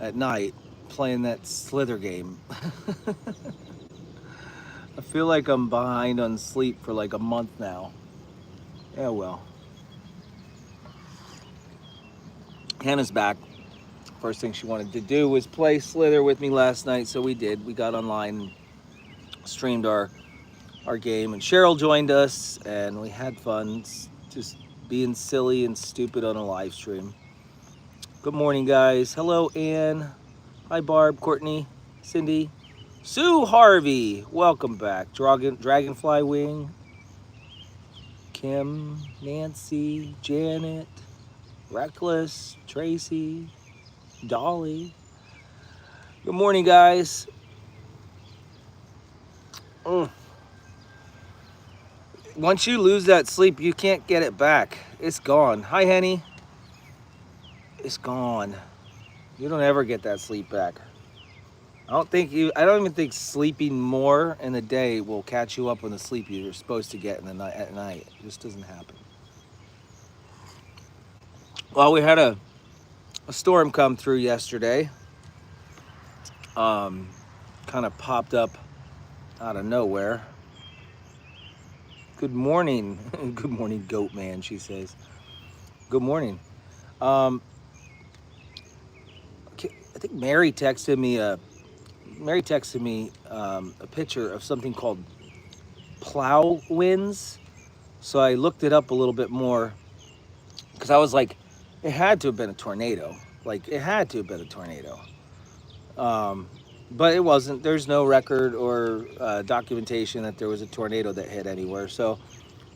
at night playing that Slither game. I feel like I'm behind on sleep for like a month now. Yeah, well. Hannah's back. First thing she wanted to do was play Slither with me last night, so we did. We got online and streamed our game, and Cheryl joined us, and we had fun just being silly and stupid on a live stream. Good morning, guys. Hello, Ann. Hi, Barb, Courtney, Cindy, Sue Harvey. Welcome back. Dragonfly Wing, Kim, Nancy, Janet, Reckless, Tracy, Dolly. Good morning, guys. Once you lose that sleep, you can't get it back. It's gone. Hi, Henny. It's gone. You don't ever get that sleep back. I don't even think sleeping more in the day will catch you up on the sleep you're supposed to get in the night at night. It just doesn't happen. Well, we had a storm come through yesterday. Kind of popped up out of nowhere. Good morning. Good morning, Goat Man, she says. Good morning. I think Mary texted me a picture of something called plow winds. So I looked it up a little bit more because I was like, it had to have been a tornado. Like, it had to have been a tornado. But it wasn't. There's no record or documentation that there was a tornado that hit anywhere. So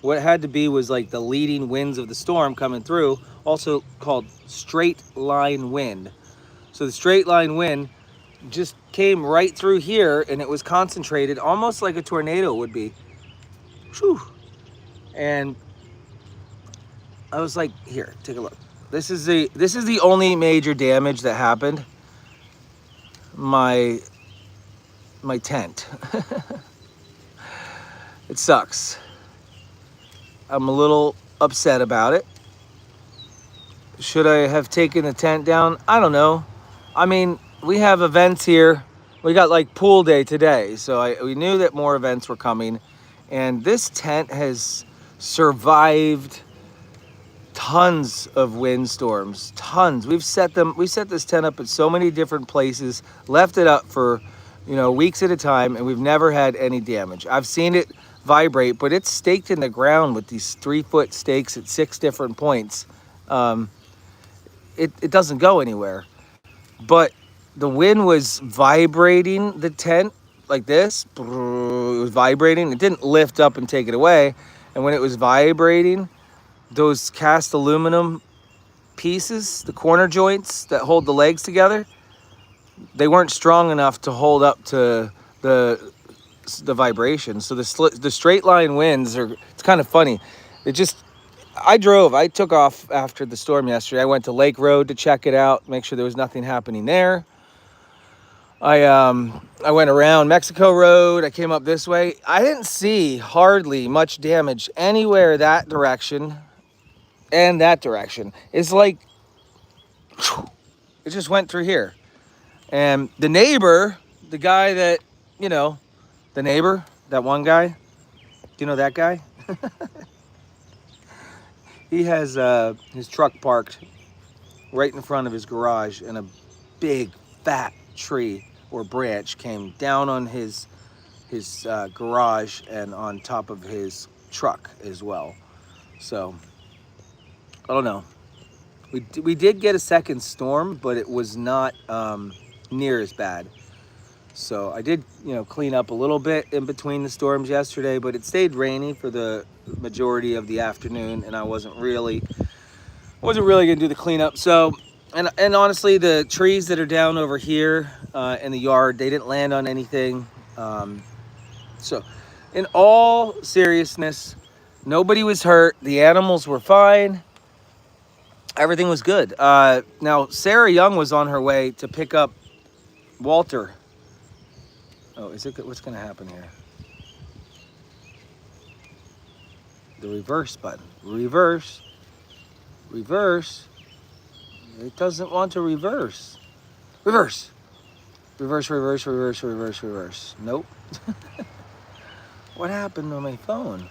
what it had to be was like the leading winds of the storm coming through, also called straight line wind. So the straight line wind just came right through here, and it was concentrated almost like a tornado would be. Whew. And I was like, here, take a look. This is the only major damage that happened. My tent. It sucks. I'm a little upset about it. Should I have taken the tent down? I don't know. I mean, we have events here. We got like pool day today, so we knew that more events were coming, and this tent has survived tons of windstorms. Tons. We set this tent up at so many different places, left it up for, weeks at a time, and we've never had any damage. I've seen it vibrate, but it's staked in the ground with these 3-foot stakes at 6 different points. It doesn't go anywhere. But the wind was vibrating the tent like this. It was vibrating. It didn't lift up and take it away. And when it was vibrating, those cast aluminum pieces, the corner joints that hold the legs together, they weren't strong enough to hold up to the vibration. So the straight line winds it's kind of funny. I took off after the storm yesterday. I went to Lake Road to check it out, make sure there was nothing happening there. I went around Mexico Road. I came up this way. I didn't see hardly much damage anywhere that direction and that direction. It's like it just went through here. And the neighbor, the guy that, the neighbor, that one guy, do you know that guy? He has his truck parked right in front of his garage, and a big fat tree or branch came down on his garage and on top of his truck as well. So I don't know. We did get a second storm, but it was not near as bad. So I did, clean up a little bit in between the storms yesterday, but it stayed rainy for the majority of the afternoon, and I wasn't really gonna do the cleanup. So, and honestly, the trees that are down over here in the yard, they didn't land on anything. So, in all seriousness, nobody was hurt. The animals were fine. Everything was good. Now, Sarah Young was on her way to pick up Walter. Oh, what's going to happen here? The reverse button. Reverse. It doesn't want to reverse. Reverse. Reverse, reverse, reverse, reverse, reverse. Nope. What happened to my phone?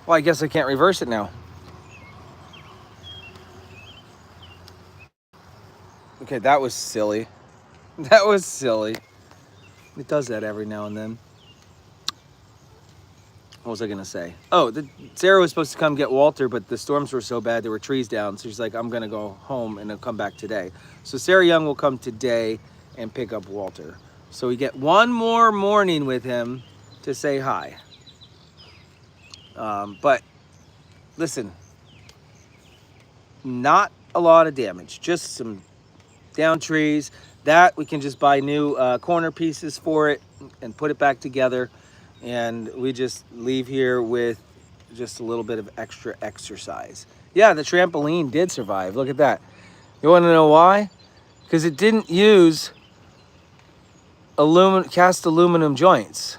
Well, I guess I can't reverse it now. Okay, that was silly. That was silly. It does that every now and then. What was I gonna say? Oh, Sarah was supposed to come get Walter, but the storms were so bad, there were trees down. So she's like, I'm gonna go home and then come back today. So Sarah Young will come today and pick up Walter. So we get one more morning with him to say hi. But listen, not a lot of damage, just some down trees. That we can just buy new corner pieces for it and put it back together. And we just leave here with just a little bit of extra exercise. Yeah, the trampoline did survive. Look at that. You want to know why? Because it didn't use cast aluminum joints.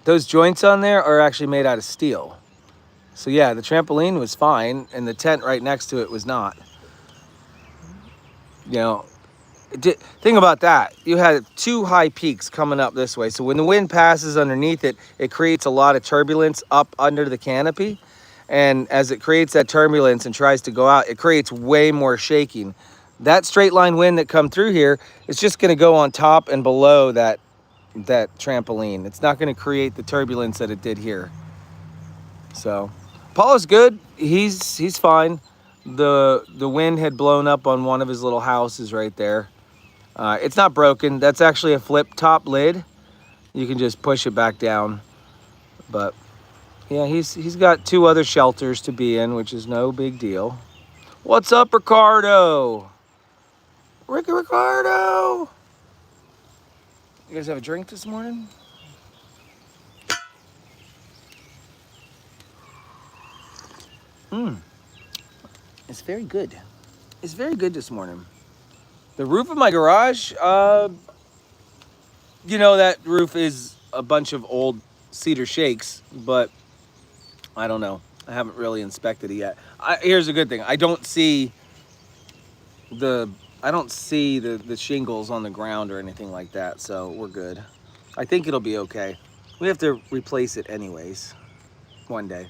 Those joints on there are actually made out of steel. So yeah, the trampoline was fine, and the tent right next to it was not. You know, think about that. You had two high peaks coming up this way. So when the wind passes underneath it, it creates a lot of turbulence up under the canopy. And as it creates that turbulence and tries to go out, it creates way more shaking. That straight line wind that come through here is just going to go on top and below that trampoline. It's not going to create the turbulence that it did here. So Paula's good. He's fine. The wind had blown up on one of his little houses right there. It's not broken. That's actually a flip top lid. You can just push it back down. But yeah, he's got two other shelters to be in, which is no big deal. What's up, Ricardo? Ricardo! You guys have a drink this morning? It's very good. It's very good this morning. The roof of my garage, you know, that roof is a bunch of old cedar shakes, but I don't know. I haven't really inspected it yet. Here's a good thing. I don't see the shingles on the ground or anything like that, so we're good. I think it'll be okay. We have to replace it anyways. One day.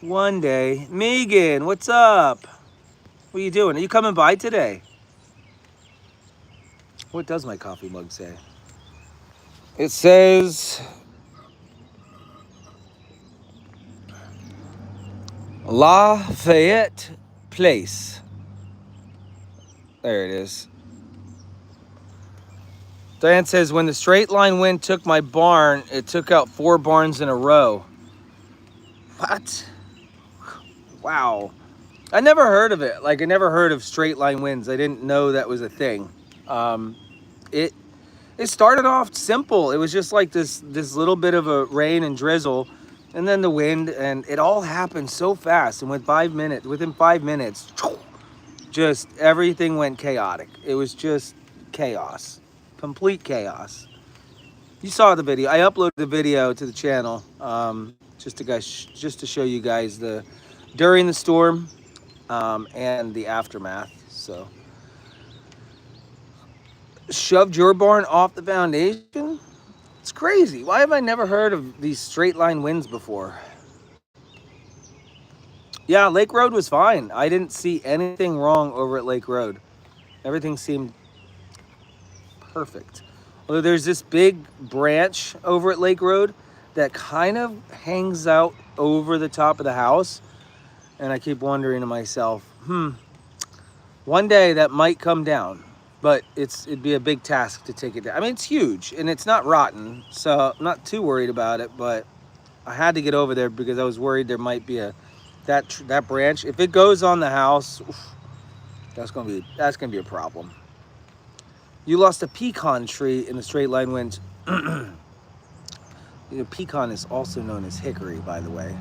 One day. Megan, what's up? What are you doing? Are you coming by today? What does my coffee mug say? It says Lafayette Place. There it is. Diane says, when the straight line wind took my barn, it took out 4 barns in a row. What? Wow. I never heard of it. Like, I never heard of straight line winds. I didn't know that was a thing. It started off simple. It was just like this little bit of a rain and drizzle, and then the wind, and it all happened so fast. And within 5 minutes, just everything went chaotic. It was just chaos, complete chaos. You saw the video. I uploaded the video to the channel just to show you guys the during the storm and the aftermath. So. Shoved your barn off the foundation? It's crazy. Why have I never heard of these straight line winds before? Yeah, Lake Road was fine. I didn't see anything wrong over at Lake Road. Everything seemed perfect. Although there's this big branch over at Lake Road that kind of hangs out over the top of the house. And I keep wondering to myself, one day that might come down. But it'd be a big task to take it down. I mean, it's huge, and it's not rotten, so I'm not too worried about it, but I had to get over there because I was worried there might be that branch. If it goes on the house, that's gonna be a problem. You lost a pecan tree in the straight line winds. Pecan is also known as hickory, by the way.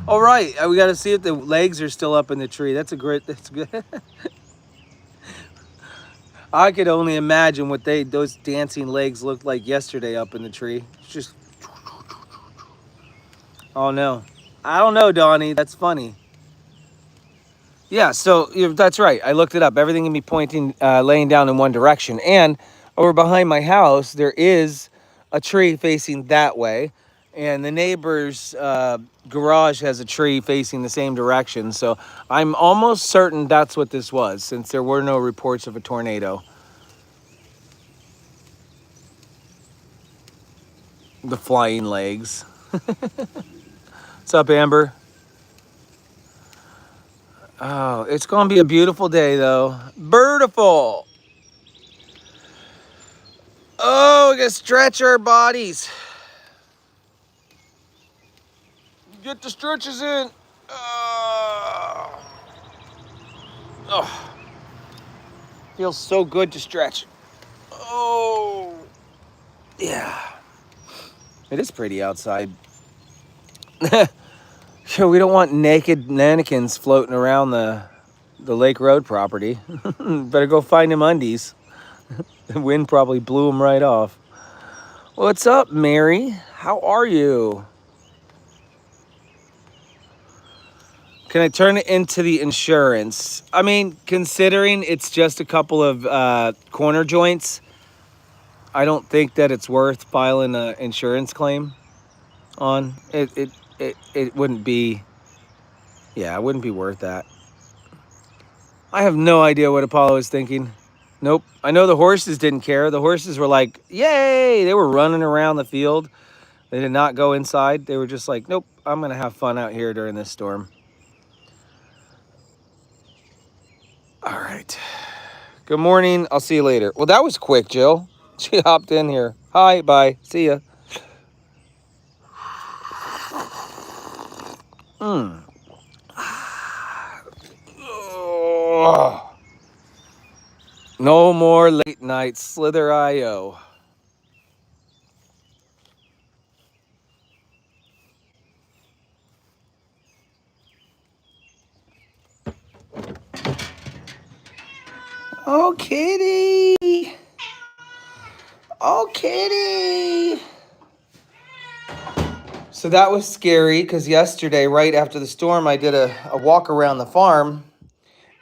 All right, we got to see if the legs are still up in the tree. That's good. I could only imagine what those dancing legs looked like yesterday up in the tree. It's just, oh no. I don't know, Donnie. That's funny. Yeah, so that's right. I looked it up. Everything can be pointing, laying down in one direction. And over behind my house, there is a tree facing that way. And the neighbor's garage has a tree facing the same direction. So I'm almost certain that's what this was, since there were no reports of a tornado. The flying legs. What's up, Amber? Oh, it's going to be a beautiful day, though. Birdiful. Oh, we got to stretch our bodies. Get the stretches in. Oh, feels so good to stretch. Oh, yeah. It is pretty outside. Sure, we don't want naked mannequins floating around the Lake Road property. Better go find them undies. The wind probably blew them right off. What's up, Mary? How are you? Can I turn it into the insurance? I mean, considering it's just a couple of corner joints, I don't think that it's worth filing an insurance claim on. It wouldn't be, yeah, it wouldn't be worth that. I have no idea what Apollo is thinking. Nope. I know the horses didn't care. The horses were like, yay! They were running around the field. They did not go inside. They were just like, nope, I'm going to have fun out here during this storm. All right. Good morning. I'll see you later. Well, that was quick, Jill. She hopped in here. Hi, bye. See ya. Mm. Oh. No more late night Slither IO. Oh, kitty. Oh, kitty. So that was scary because yesterday, right after the storm, I did a walk around the farm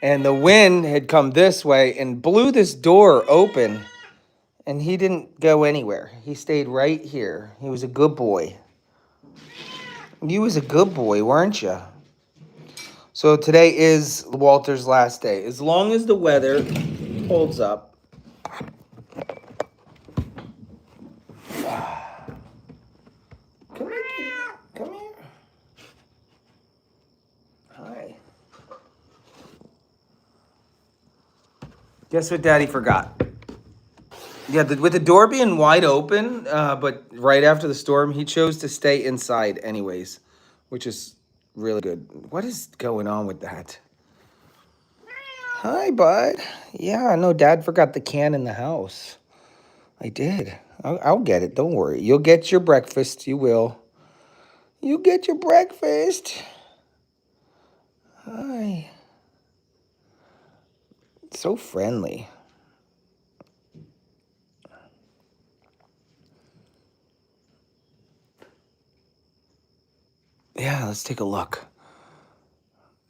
and the wind had come this way and blew this door open. And he didn't go anywhere. He stayed right here. He was a good boy. You was a good boy, weren't you? So today is Walter's last day. As long as the weather holds up. Come here, kitty. Come here. Hi. Guess what Daddy forgot? Yeah, with the door being wide open, but right after the storm, he chose to stay inside anyways, which is really good. What is going on with that? Hi, bud. Yeah, no, Dad forgot the can in the house. I did. I'll get it. Don't worry. You'll get your breakfast. You will. You get your breakfast. Hi. So friendly. Yeah, let's take a look.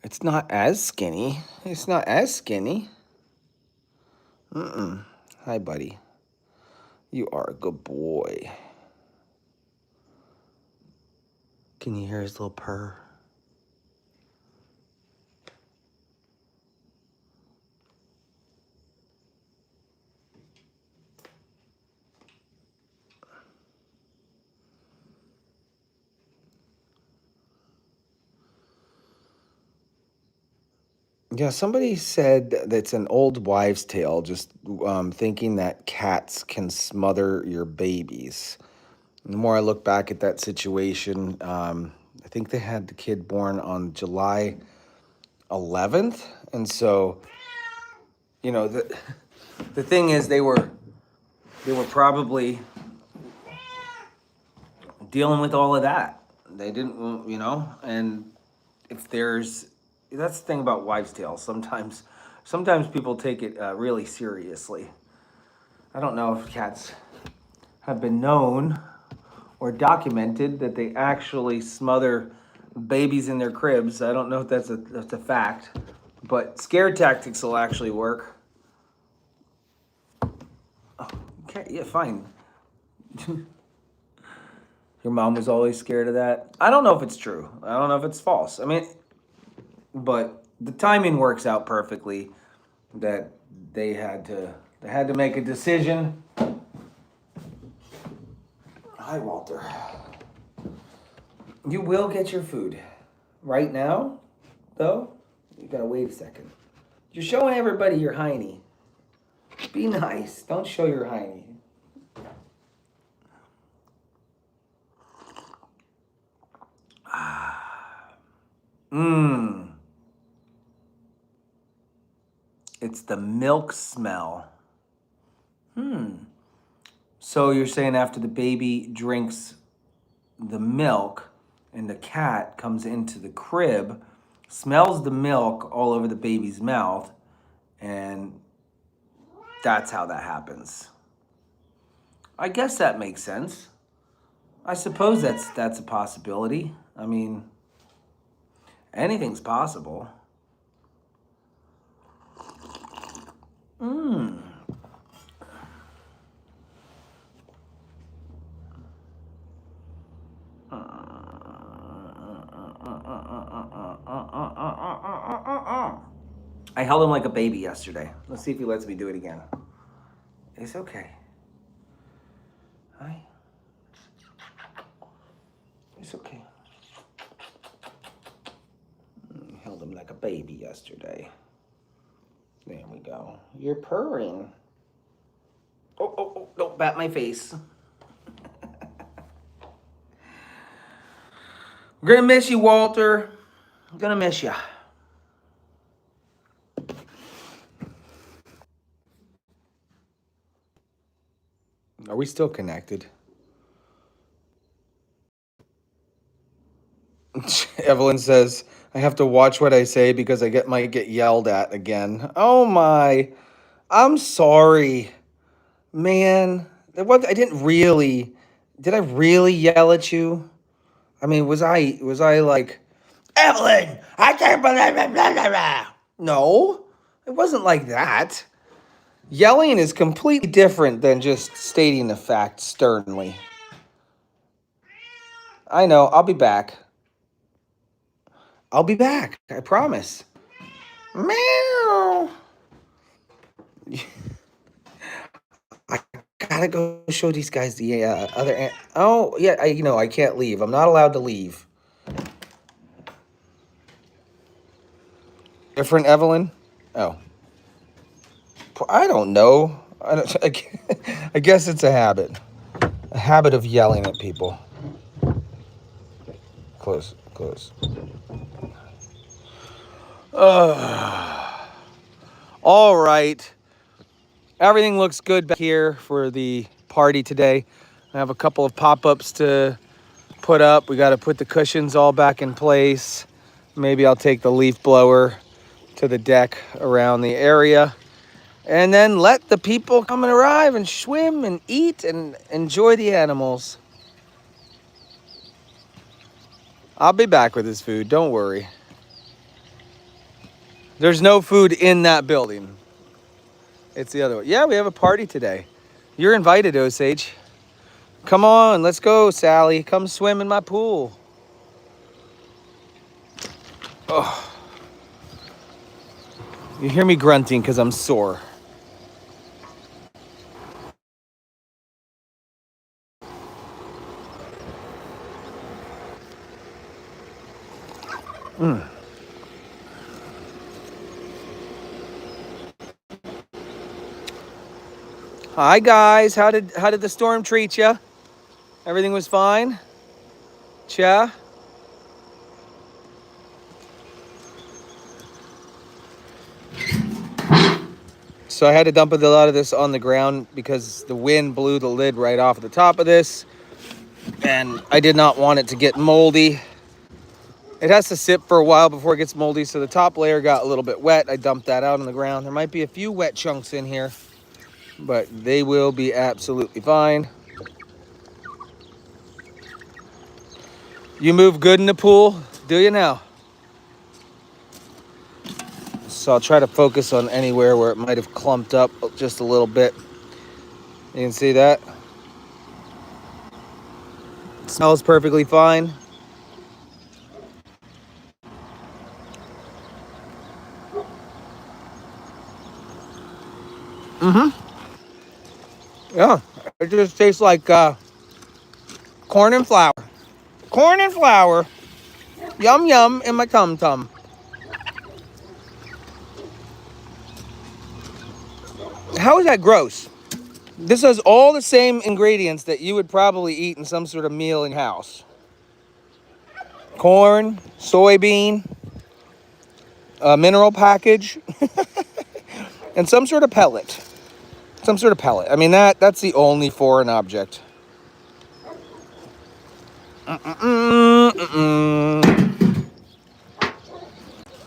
It's not as skinny. It's not as skinny. Mm-mm. Hi, buddy. You are a good boy. Can you hear his little purr? Yeah, somebody said that it's an old wives' tale, just thinking that cats can smother your babies. The more I look back at that situation, I think they had the kid born on July 11th, and so the thing is they were probably dealing with all of that. They didn't, and if there's that's the thing about wives' tales. Sometimes people take it really seriously. I don't know if cats have been known or documented that they actually smother babies in their cribs. I don't know if that's a fact, But scare tactics will actually work. Oh, okay, yeah, fine. Your mom was always scared of that. I don't know if it's true. I don't know if it's false. I mean, but the timing works out perfectly. That they had to make a decision. Hi, Walter. You will get your food. Right now, though, you gotta wait a second. You're showing everybody your hiney. Be nice. Don't show your hiney. Mmm. It's the milk smell. So you're saying after the baby drinks the milk and the cat comes into the crib, smells the milk all over the baby's mouth, and that's how that happens. I guess that makes sense. I suppose that's a possibility. I mean, anything's possible. Mmm. I held him like a baby yesterday. Let's see if he lets me do it again. It's okay. Hi. It's okay. Held him like a baby yesterday. There we go. You're purring. Oh, don't bat my face. We're gonna miss you, Walter. I'm gonna miss you. Are we still connected? Evelyn says, I have to watch what I say because might get yelled at again. Oh my. I'm sorry. Man, I didn't really. Did I really yell at you? I mean, was I like, Evelyn, I can't believe it, blah, blah, blah. No, it wasn't like that. Yelling is completely different than just stating a fact sternly. I know, I'll be back. I'll be back, I promise. Meow. I gotta go show these guys the other. Oh yeah, I can't leave. I'm not allowed to leave. Different Evelyn? Oh, I don't know. I guess it's a habit of yelling at people. Close. All right. Everything looks good back here for the party today. I have a couple of pop-ups to put up. We got to put the cushions all back in place. Maybe I'll take the leaf blower to the deck around the area. And then let the people come and arrive and swim and eat and enjoy the animals. I'll be back with this food, don't worry. There's no food in that building. It's the other one. Yeah, we have a party today. You're invited, Osage. Come on, let's go, Sally. Come swim in my pool. Oh. You hear me grunting because I'm sore. Hi guys, how did the storm treat you? Everything was fine? Cha? So I had to dump a lot of this on the ground because the wind blew the lid right off the top of this. And I did not want it to get moldy. It has to sit for a while before it gets moldy, so the top layer got a little bit wet. I dumped that out on the ground. There might be a few wet chunks in here, but they will be absolutely fine. You move good in the pool, do you now? So I'll try to focus on anywhere where it might have clumped up just a little bit. You can see that. It smells perfectly fine. Yeah, it just tastes like corn and flour. Corn and flour. Yum yum in my tum tum. How is that gross? This has all the same ingredients that you would probably eat in some sort of meal in your house. Corn, soybean, a mineral package, and some sort of pellet. Some sort of pellet. I mean, that's the only foreign object.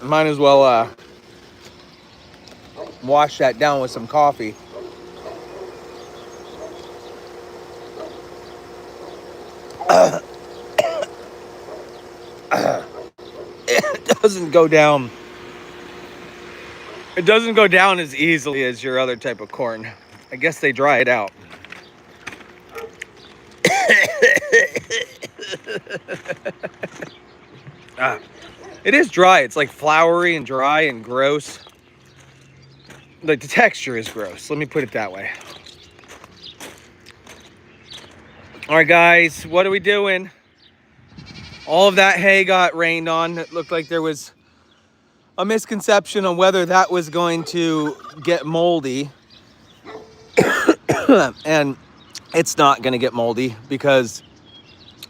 Might as well wash that down with some coffee. It doesn't go down. It doesn't go down as easily as your other type of corn. I guess they dry it out. It is dry. It's like floury and dry and gross. Like the texture is gross. Let me put it that way. All right, guys, what are we doing? All of that hay got rained on. It looked like there was a misconception on whether that was going to get moldy. And it's not going to get moldy because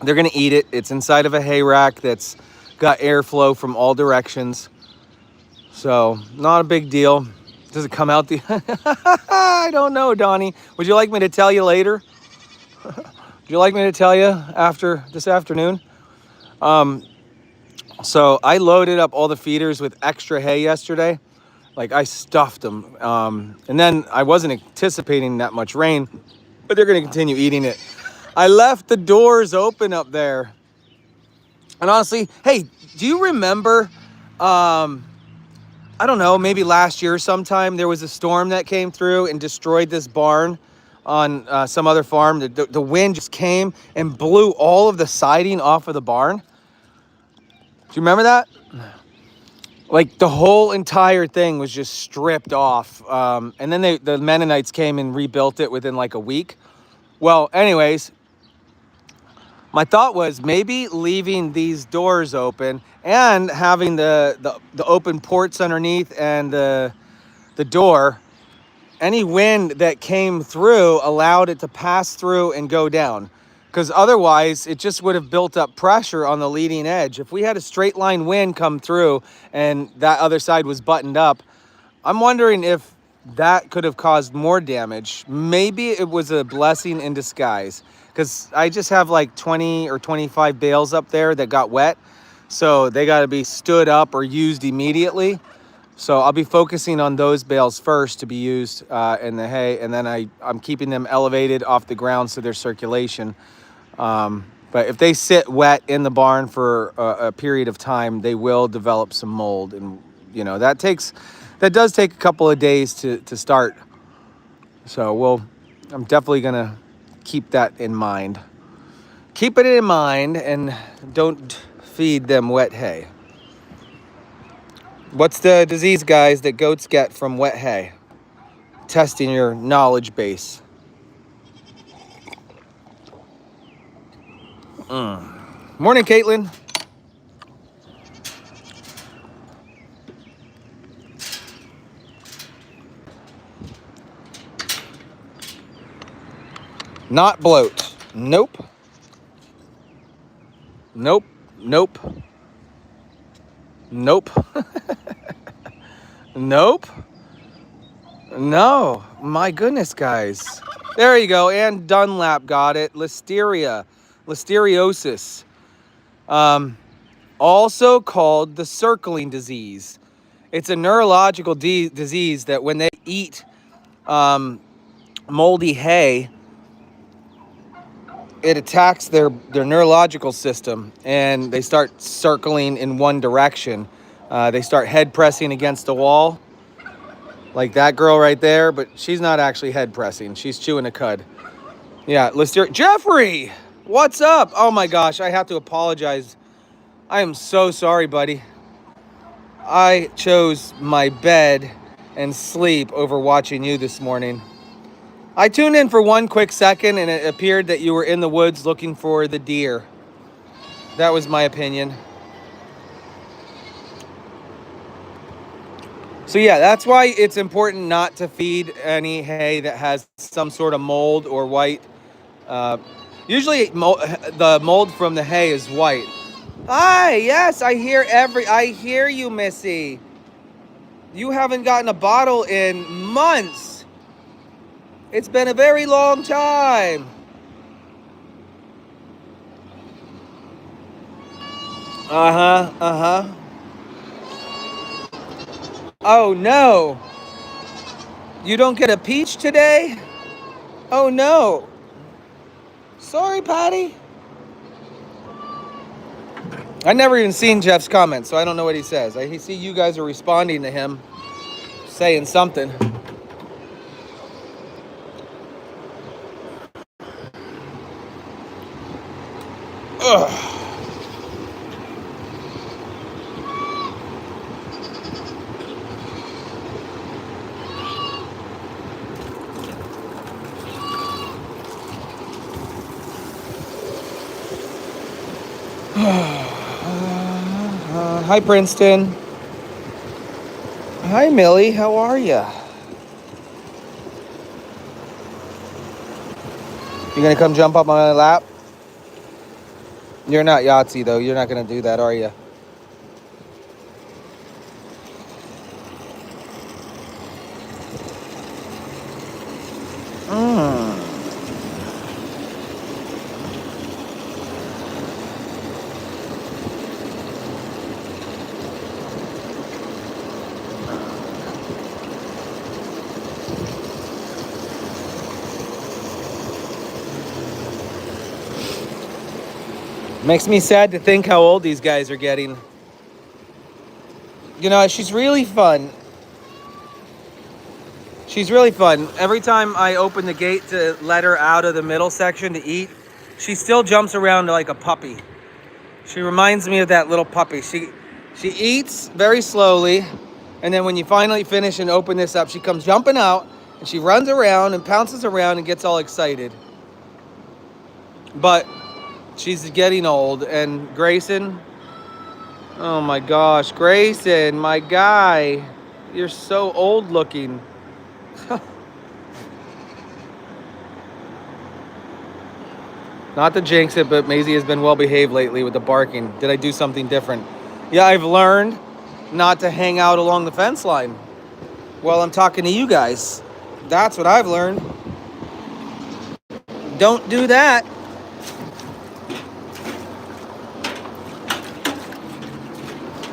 they're going to eat it. It's inside of a hay rack that's got airflow from all directions. So not a big deal. Does it come out the... I don't know, Donnie. Would you like me to tell you later? Would you like me to tell you after this afternoon? So I loaded up all the feeders with extra hay yesterday. Like I stuffed them. And then I wasn't anticipating that much rain, but they're going to continue eating it. I left the doors open up there. And honestly, hey, do you remember, I don't know, maybe last year sometime, there was a storm that came through and destroyed this barn on some other farm. The wind just came and blew all of the siding off of the barn. Do you remember that? Like the whole entire thing was just stripped off. And then the Mennonites came and rebuilt it within like a week. Well, anyways, my thought was maybe leaving these doors open and having the open ports underneath and the door. Any wind that came through allowed it to pass through and go down. Because otherwise, it just would have built up pressure on the leading edge. If we had a straight line wind come through and that other side was buttoned up, I'm wondering if that could have caused more damage. Maybe it was a blessing in disguise. Because I just have like 20 or 25 bales up there that got wet. So they got to be stood up or used immediately. So I'll be focusing on those bales first to be used in the hay. And then I'm keeping them elevated off the ground so there's circulation. But if they sit wet in the barn for a period of time, they will develop some mold. And, you know, that does take a couple of days to start. So I'm definitely going to keep that in mind. Keep it in mind and don't feed them wet hay. What's the disease, guys, that goats get from wet hay? Testing your knowledge base. Morning, Caitlin. Not bloat. Nope. Nope. Nope. Nope. Nope. No. My goodness, guys. There you go. And Dunlap got it. Listeria. Listeriosis. Also called the circling disease. It's a neurological disease that when they eat moldy hay, it attacks their neurological system and they start circling in one direction. They start head pressing against the wall, like that girl right there, but she's not actually head pressing. She's chewing a cud. Yeah, Lister. Jeffrey, what's up? Oh my gosh, I have to apologize. I am so sorry, buddy. I chose my bed and sleep over watching you this morning. I tuned in for one quick second and it appeared that you were in the woods looking for the deer. That was my opinion. So yeah, that's why it's important not to feed any hay that has some sort of mold or white. Usually the mold from the hay is white. Hi, yes, I hear you, Missy. You haven't gotten a bottle in months. It's been a very long time. Uh-huh. Oh no. You don't get a peach today? Oh no. Sorry, Patty. I never even seen Jeff's comments, so I don't know what he says. I see you guys are responding to him, saying something. Ugh. Hi, Princeton. Hi, Millie. How are ya? You gonna come jump up on my lap? You're not Yahtzee, though. You're not gonna do that, are you? Makes me sad to think how old these guys are getting. You know, she's really fun. She's really fun. Every time I open the gate to let her out of the middle section to eat, she still jumps around like a puppy. She reminds me of that little puppy. She eats very slowly, and then when you finally finish and open this up, she comes jumping out, and she runs around and pounces around and gets all excited. But she's getting old, and Grayson, oh my gosh, Grayson, my guy, you're so old looking. Not to jinx it, but Maisie has been well behaved lately with the barking. Did I do something different? Yeah, I've learned not to hang out along the fence line while I'm talking to you guys. That's what I've learned. Don't do that.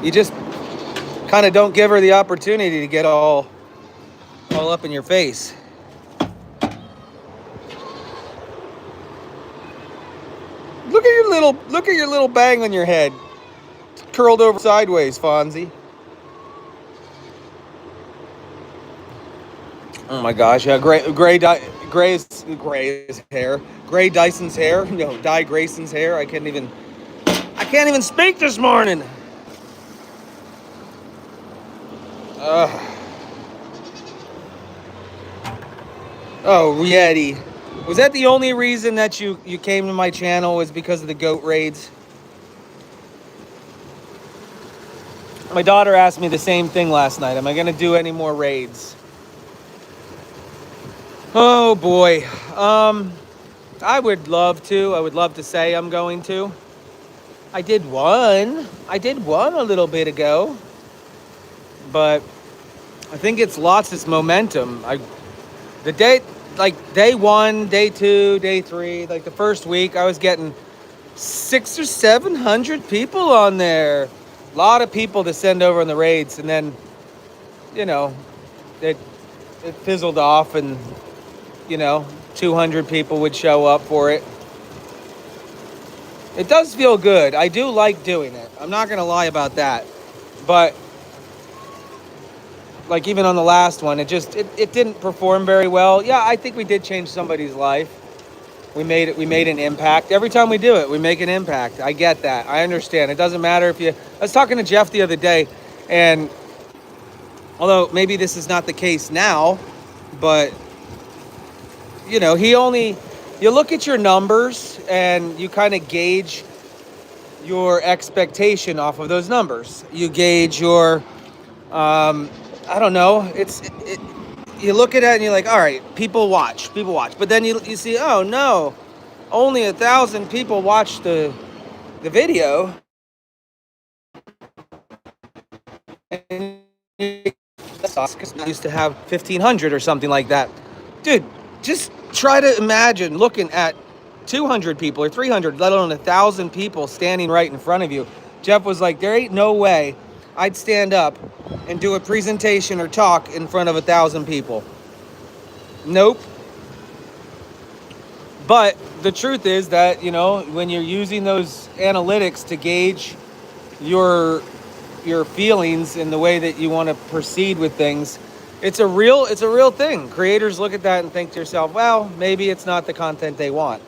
You just kind of don't give her the opportunity to get all up in your face. Look at your little bang on your head. Curled over sideways, Fonzie. Oh my gosh, yeah, Gray's hair. Gray Dyson's hair. No, Di Grayson's hair. I can't even speak this morning. Oh, Yeti. Was that the only reason that you came to my channel, was because of the goat raids? My daughter asked me the same thing last night. Am I going to do any more raids? Oh boy. I would love to. I would love to say I'm going to. I did one a little bit ago. But I think it's lost its momentum. Day 1, day 2, day 3, like the first week, I was getting 600 or 700 people on there. A lot of people to send over on the raids, and then, you know, it fizzled off, and 200 people would show up for it. It does feel good. I do like doing it. I'm not gonna lie about that. But like even on the last one, it didn't perform very well. Yeah, I think we did change somebody's life. We made an impact. Every time we do it, we make an impact. I get that. I understand. It doesn't matter if you. I was talking to Jeff the other day, and although maybe this is not the case now, but you look at your numbers and you kind of gauge your expectation off of those numbers. You gauge your I don't know. You look at it and you're like, all right, people watch. But then you see, oh no, only 1,000 people watched the video. And because we used to have 1,500 or something like that. Dude, just try to imagine looking at 200 people or 300, let alone 1,000 people standing right in front of you. Jeff was like, there ain't no way I'd stand up and do a presentation or talk in front of 1,000 people. Nope. But the truth is that, when you're using those analytics to gauge your feelings and the way that you want to proceed with things, it's a real thing. Creators look at that and think to yourself, well, maybe it's not the content they want.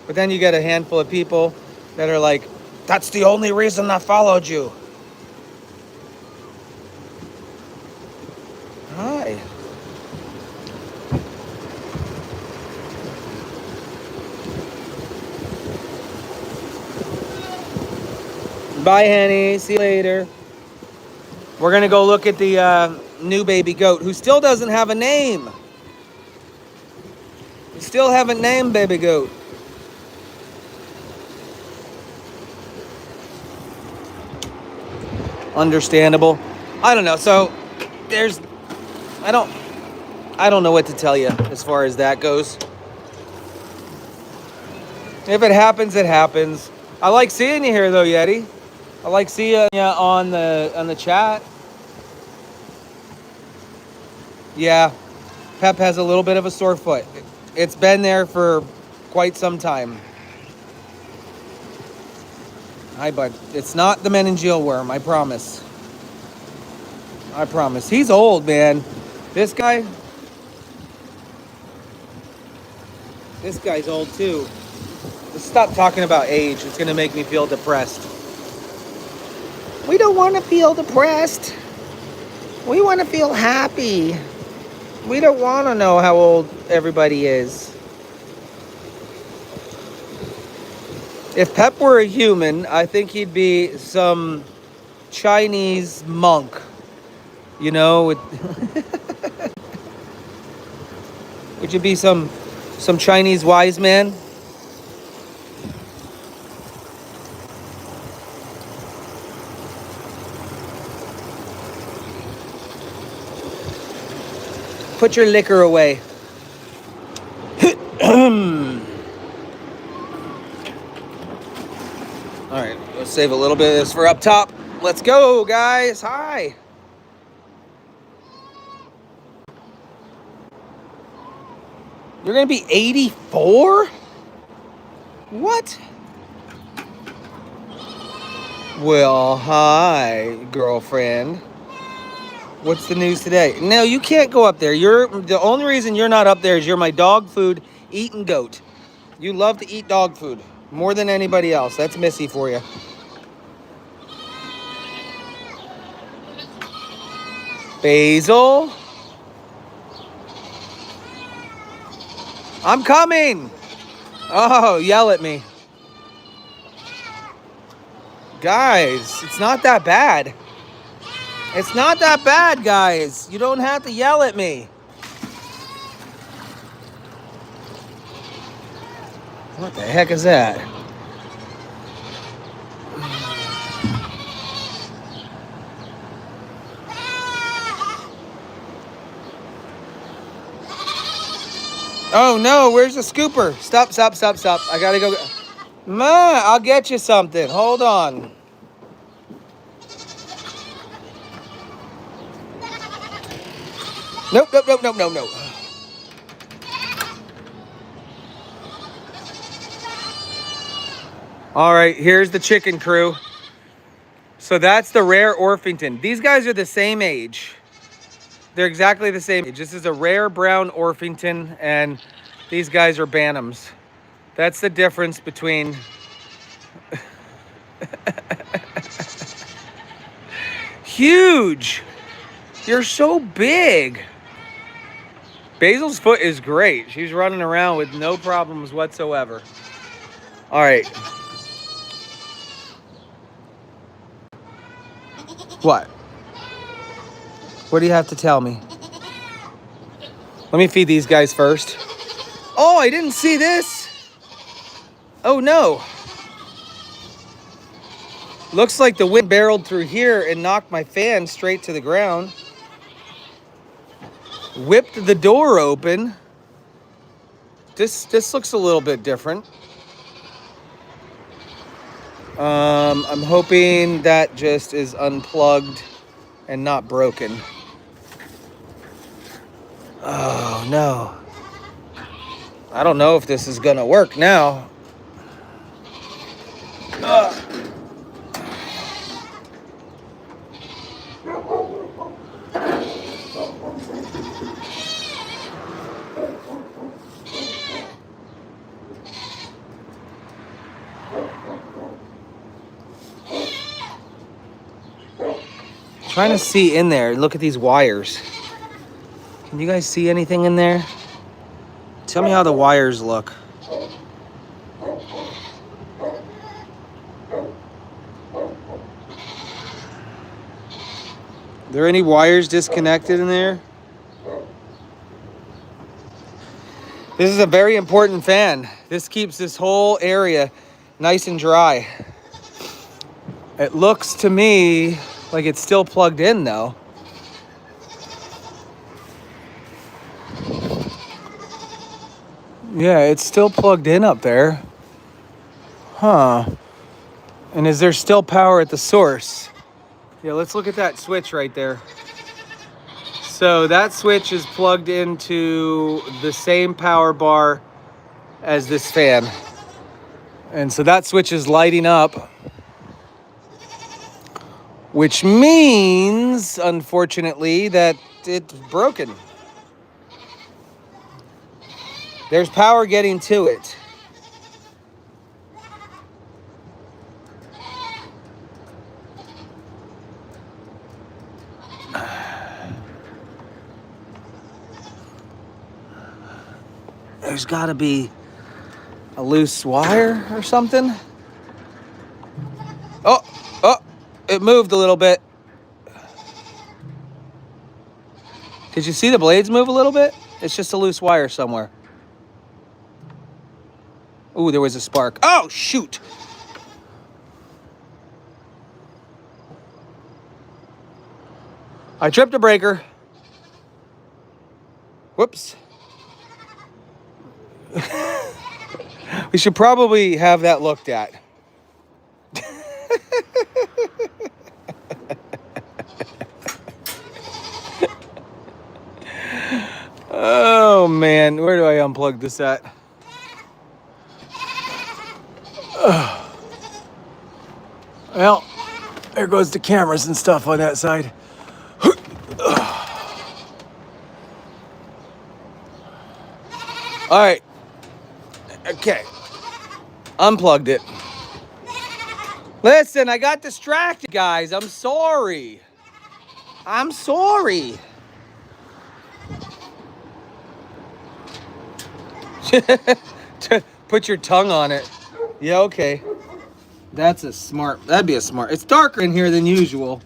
But then you get a handful of people that are like, that's the only reason I followed you. Hi. Bye, Henny. See you later. We're going to go look at the new baby goat who still doesn't have a name. We still haven't named baby goat. Understandable. I don't know. So I don't know what to tell you as far as that goes. If it happens, it happens. I like seeing you here though, Yeti. I like seeing you on the chat. Yeah, Pep has a little bit of a sore foot. It's been there for quite some time. Hi, bud. It's not the meningeal worm, I promise. I promise. He's old, man. This guy's old too. Let's stop talking about age. It's gonna make me feel depressed. We don't want to feel depressed. We want to feel happy. We don't want to know how old everybody is. If Pep were a human, I think he'd be some Chinese monk. Would you be some Chinese wise man? Put your liquor away. All right, let's save a little bit of this for up top. Let's go, guys. Hi. You're going to be 84? What? Well, hi, girlfriend. What's the news today? No, you can't go up there. The only reason you're not up there is you're my dog food eating goat. You love to eat dog food more than anybody else. That's Missy for you. Basil? I'm coming. Oh, yell at me. Guys, it's not that bad. It's not that bad, guys. You don't have to yell at me. What the heck is that? Oh no, where's the scooper? Stop. I gotta go. Ma, I'll get you something. Hold on. Nope. All right, here's the chicken crew. So that's the rare Orpington. These guys are the same age. They're exactly the same age. This is a rare brown Orpington, and these guys are Bantams. That's the difference between... Huge! You're so big! Basil's foot is great. She's running around with no problems whatsoever. All right. What? What do you have to tell me? Let me feed these guys first. Oh, I didn't see this. Oh, no. Looks like the wind barreled through here and knocked my fan straight to the ground. Whipped the door open. This looks a little bit different. I'm hoping that just is unplugged and not broken. Oh, no. I don't know if this is gonna work now. Trying to see in there. Look at these wires. Can you guys see anything in there? Tell me how the wires look. Are there any wires disconnected in there? This is a very important fan. This keeps this whole area nice and dry. It looks to me like it's still plugged in though. Yeah, it's still plugged in up there. Huh. And is there still power at the source? Yeah, let's look at that switch right there. So that switch is plugged into the same power bar as this fan. And so that switch is lighting up, which means, unfortunately, that it's broken. There's power getting to it. There's got to be a loose wire or something. Oh, it moved a little bit. Did you see the blades move a little bit? It's just a loose wire somewhere. Ooh, there was a spark. Oh, shoot. I tripped a breaker. Whoops. We should probably have that looked at. Oh, man. Where do I unplug this at? Well, there goes the cameras and stuff on that side. All right. Okay. Unplugged it. Listen, I got distracted, guys. I'm sorry. I'm sorry. Put your tongue on it. Yeah, okay. That'd be a smart. It's darker in here than usual.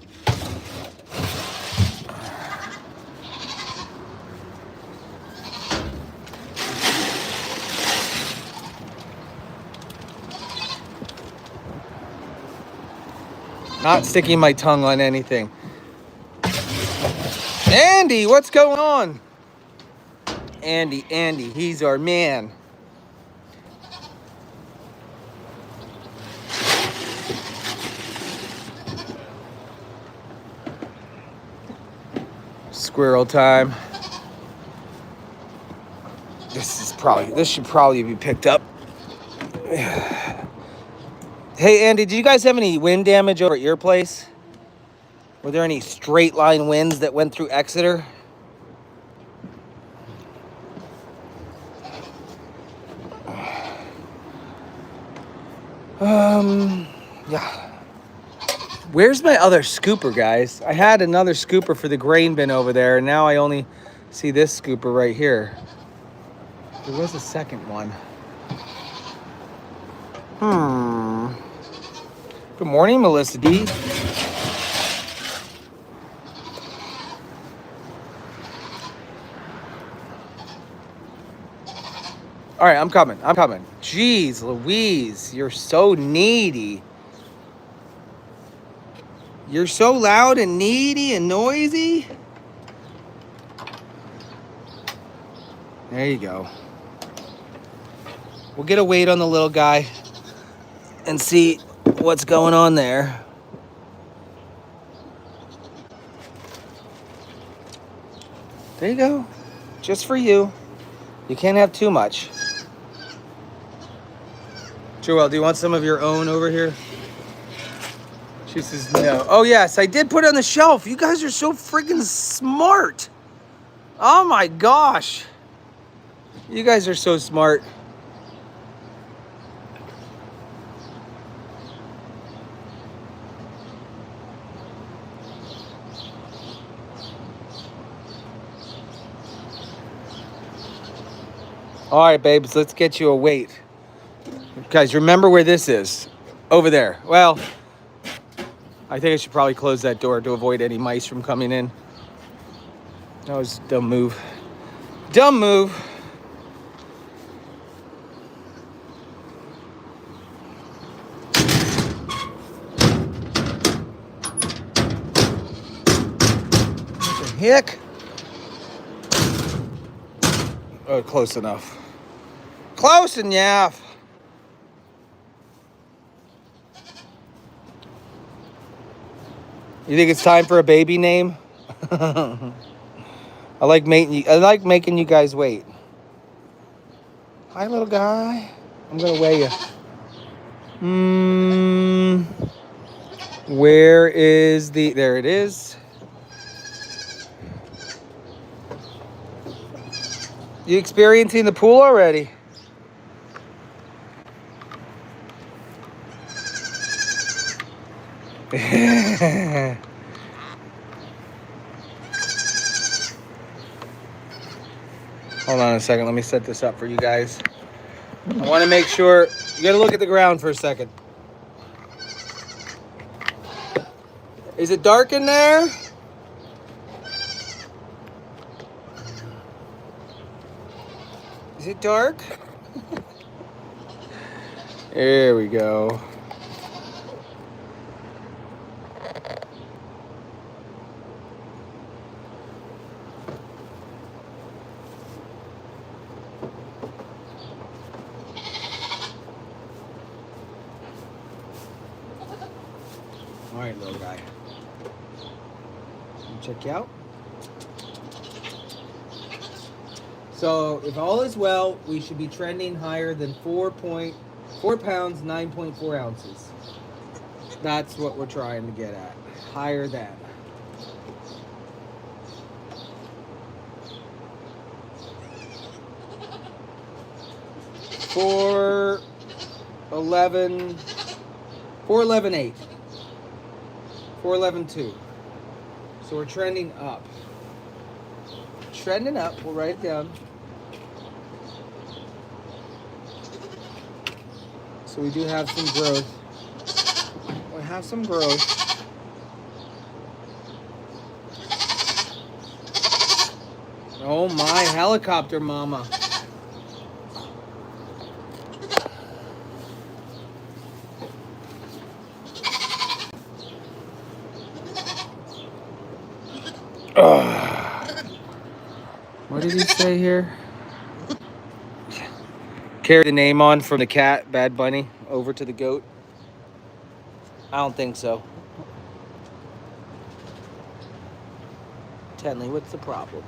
Not sticking my tongue on anything. Andy, what's going on? Andy, he's our man. Squirrel time. This should probably be picked up. Hey, Andy, did you guys have any wind damage over at your place? Were there any straight line winds that went through Exeter? Yeah. Where's my other scooper, guys? I had another scooper for the grain bin over there, and now I only see this scooper right here. There was a second one. Good morning, Melissa D. All right, I'm coming. Jeez, Louise, you're so needy. You're so loud and needy and noisy. There you go. We'll get a weight on the little guy and see what's going on there. There you go. Just for you. You can't have too much. Joelle, do you want some of your own over here? She says no. Oh, yes, I did put it on the shelf. You guys are so freaking smart. Oh, my gosh. You guys are so smart. All right, babes, let's get you a weight. Guys, remember where this is. Over there. Well, I think I should probably close that door to avoid any mice from coming in. That was a dumb move. Dumb move. What the heck? Oh, close enough. Close enough. You think it's time for a baby name? I like making you guys wait. Hi, little guy. I'm gonna weigh you. Where is the? There it is. You experiencing the pool already? Hold on a second. Let me set this up for you guys. I want to make sure. You got to look at the ground for a second. Is it dark in there? Is it dark? There we go. All right, little guy. Check you out. So if all is well, we should be trending higher than 4 pounds, 9.4 ounces. That's what we're trying to get at. Higher than. Four 11 8. 411.2. So we're trending up. Trending up. We'll write it down. So we do have some growth. We have some growth. Oh my, helicopter mama. What did he say here? Carry the name on from the cat, Bad Bunny, over to the goat? I don't think so. Tenley, what's the problem?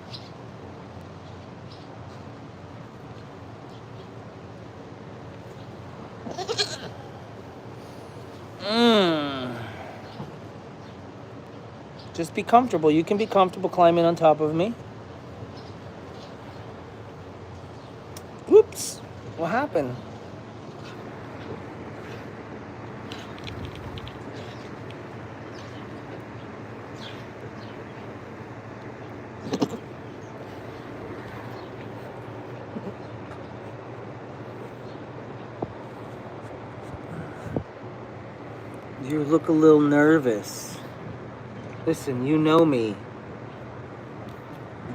Just be comfortable. You can be comfortable climbing on top of me. Whoops. What happened? You look a little nervous. Listen, you know me.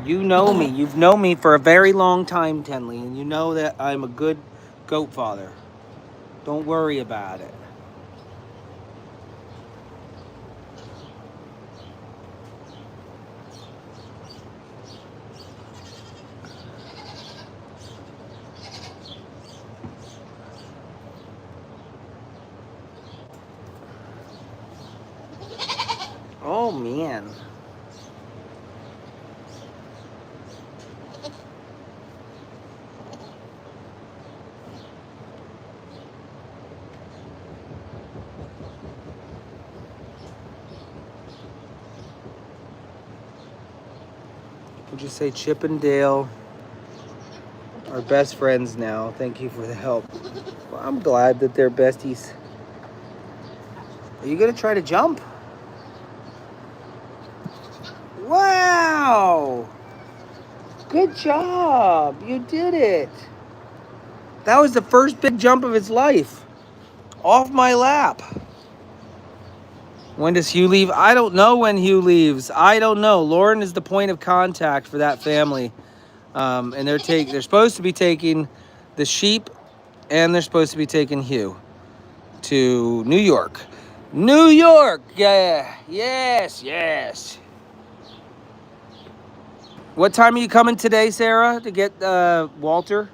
You know me. You've known me for a very long time, Tenley, and you know that I'm a good goat father. Don't worry about it. Oh, man. Would you say Chip and Dale are best friends now? Thank you for the help. Well, I'm glad that they're besties. Are you going to try to jump? Wow! Good job! You did it! That was the first big jump of his life. Off my lap. When does Hugh leave? I don't know when Hugh leaves. I don't know. Lauren is the point of contact for that family. And they're supposed to be taking the sheep, and they're supposed to be taking Hugh to New York. New York! Yeah. Yes. What time are you coming today, Sarah, to get Walter?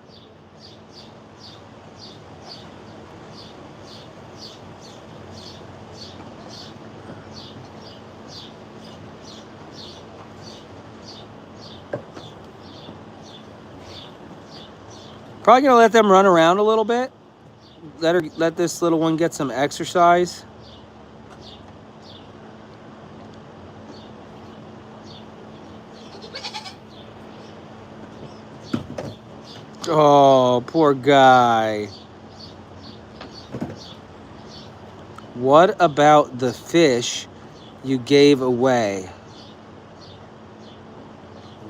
Probably gonna let them run around a little bit. Let this little one get some exercise. Oh, poor guy. What about the fish you gave away?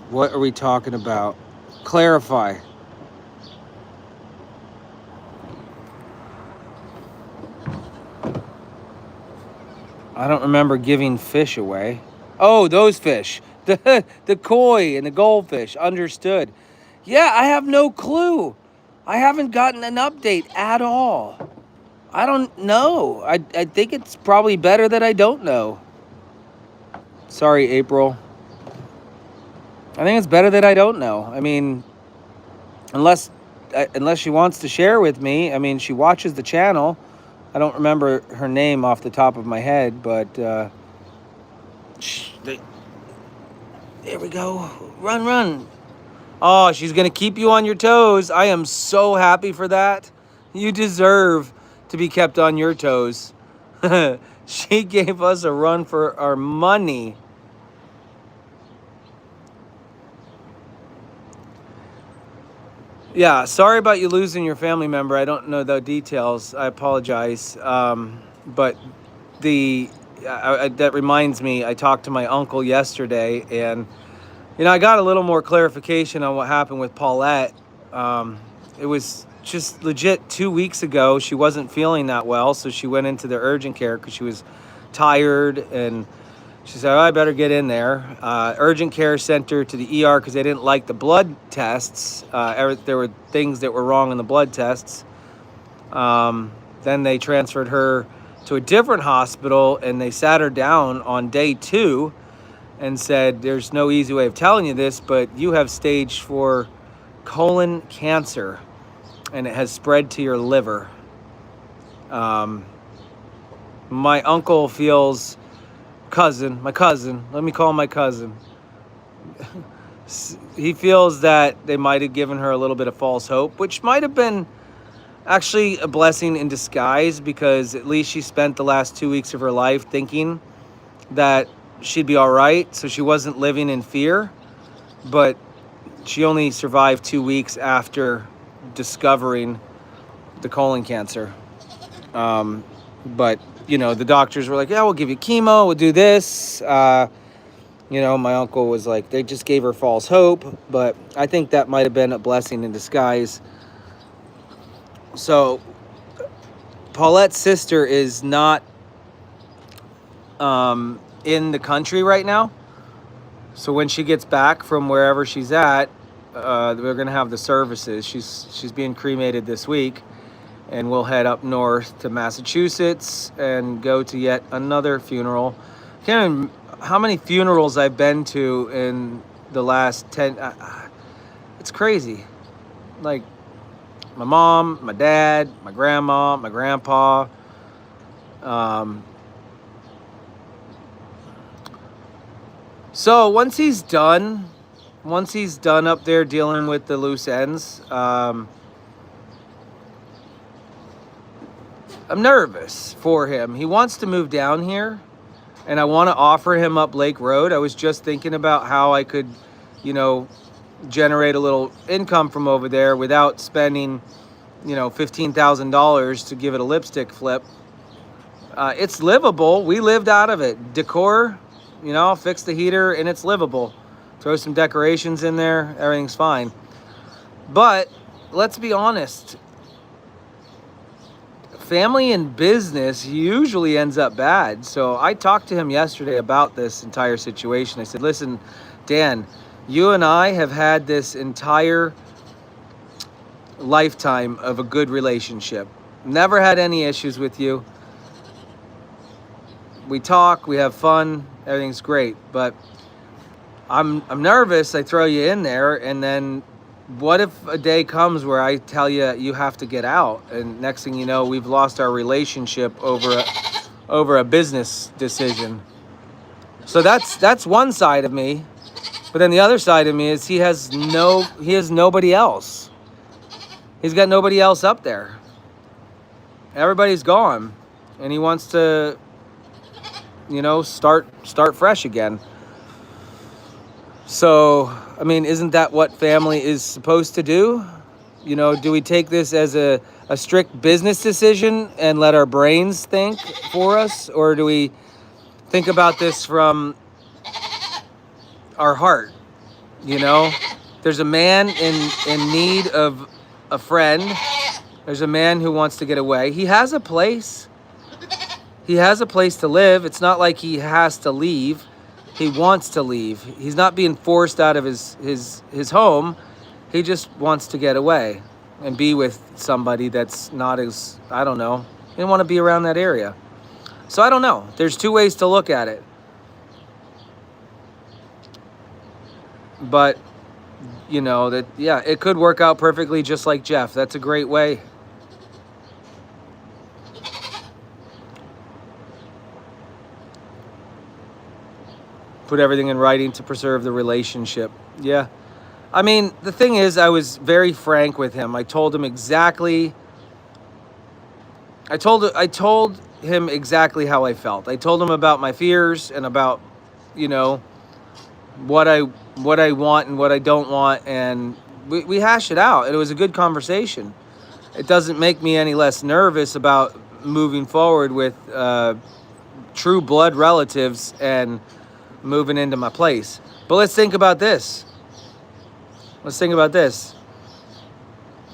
What are we talking about? Clarify. I don't remember giving fish away. Oh, those fish. The koi and the goldfish. Understood. Yeah, I have no clue. I haven't gotten an update at all. I don't know. I think it's probably better that I don't know. Sorry, April. I think it's better that I don't know. I mean, unless she wants to share with me. I mean, she watches the channel. I don't remember her name off the top of my head, but there we go. Run. Oh, she's going to keep you on your toes. I am so happy for that. You deserve to be kept on your toes. She gave us a run for our money. Yeah, sorry about you losing your family member. I don't know the details. I apologize. But that reminds me, I talked to my uncle yesterday, and I got a little more clarification on what happened with Paulette. It was just legit 2 weeks ago. She wasn't feeling that well, so she went into the urgent care because she was tired, and she said, I better get in there. Urgent care sent her to the ER because they didn't like the blood tests. There were things that were wrong in the blood tests. Then they transferred her to a different hospital, and they sat her down on day 2 and said, there's no easy way of telling you this, but you have stage 4 colon cancer, and it has spread to your liver. My uncle feels... my cousin, let me call him my cousin. He feels that they might have given her a little bit of false hope, which might have been actually a blessing in disguise, because at least she spent the last 2 weeks of her life thinking that she'd be all right, so she wasn't living in fear. But she only survived 2 weeks after discovering the colon cancer. But the doctors were like, yeah, we'll give you chemo, we'll do this. My uncle was like, they just gave her false hope. But I think that might have been a blessing in disguise. So Paulette's sister is not in the country right now. So when she gets back from wherever she's at, we're gonna have the services. She's being cremated this week, and we'll head up north to Massachusetts and go to yet another funeral. Can't even, how many funerals I've been to in the last 10. It's crazy. Like my mom, my dad, my grandma, my grandpa. So once he's done up there dealing with the loose ends, I'm nervous for him. He wants to move down here, and I want to offer him up Lake Road. I was just thinking about how I could, generate a little income from over there without spending, $15,000 to give it a lipstick flip. It's livable. We lived out of it. Decor, fix the heater, and it's livable. Throw some decorations in there, everything's fine. But let's be honest, family and business usually ends up bad. So I talked to him yesterday about this entire situation. I said, listen, Dan, you and I have had this entire lifetime of a good relationship. Never had any issues with you. We talk, we have fun, everything's great. But I'm nervous. I throw you in there, and then what if a day comes where I tell you you have to get out, and next thing you know, we've lost our relationship over a business decision. So that's one side of me. But then the other side of me is he has nobody else. He's got nobody else up there. Everybody's gone, and he wants to start fresh again. So, I mean, isn't that what family is supposed to do? Do we take this as a strict business decision and let our brains think for us? Or do we think about this from our heart? There's a man in need of a friend. There's a man who wants to get away. He has a place. He has a place to live. It's not like he has to leave. He wants to leave. He's not being forced out of his home. He just wants to get away and be with somebody that's not as, I don't know. He didn't want to be around that area. So I don't know. There's two ways to look at it. But, it could work out perfectly just like Jeff. That's a great way. Put everything in writing to preserve the relationship. Yeah. I mean, the thing is, I was very frank with him. I told him exactly him exactly how I felt. I told him about my fears and about, what I want and what I don't want, and we hashed it out. It was a good conversation. It doesn't make me any less nervous about moving forward with true blood relatives and moving into my place. But let's think about this.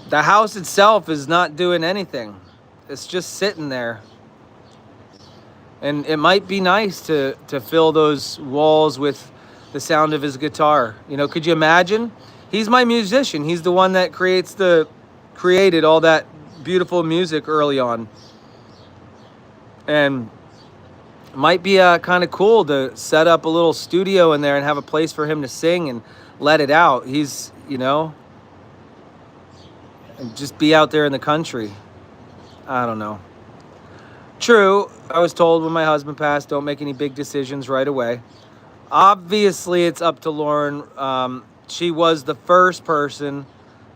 The house itself is not doing anything. It's just sitting there. And it might be nice to fill those walls with the sound of his guitar. Could you imagine? He's my musician. He's the one that created all that beautiful music early on. And it might be kind of cool to set up a little studio in there and have a place for him to sing and let it out. He's, and just be out there in the country. I don't know. True, I was told when my husband passed, don't make any big decisions right away. Obviously, it's up to Lauren. She was the first person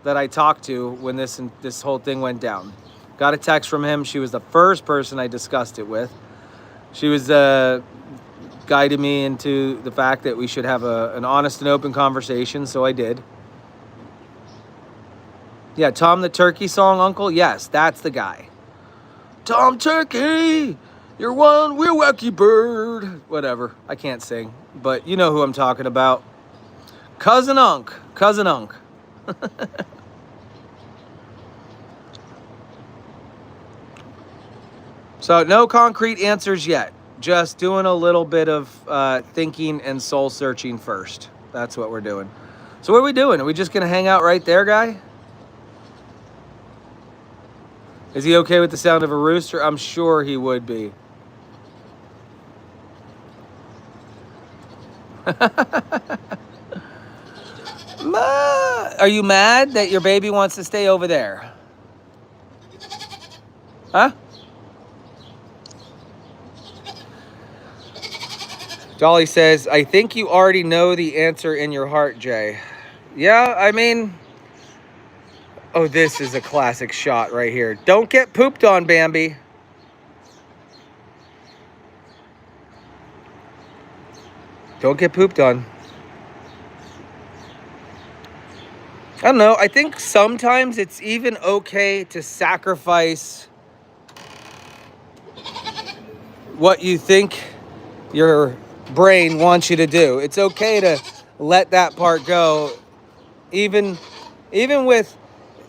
that I talked to when this whole thing went down. Got a text from him. She was the first person I discussed it with. She was guided me into the fact that we should have an honest and open conversation, so I did. Yeah, Tom the Turkey song, Uncle? Yes, that's the guy. Tom Turkey, you're one real wacky bird. Whatever, I can't sing, but you know who I'm talking about. Cousin Unc. So no concrete answers yet. just doing a little bit of thinking and soul searching first. That's what we're doing. So what are we doing? Are we just gonna hang out right there, guy? Is he okay with the sound of a rooster? I'm sure he would be. Ma, are you mad that your baby wants to stay over there? Huh? Dolly says, I think you already know the answer in your heart, Jay. Yeah, I mean, oh, this is a classic shot right here. Don't get pooped on, Bambi. Don't get pooped on. I don't know. I think sometimes it's even okay to sacrifice what you think your brain wants you to do. It's okay to let that part go. Even with,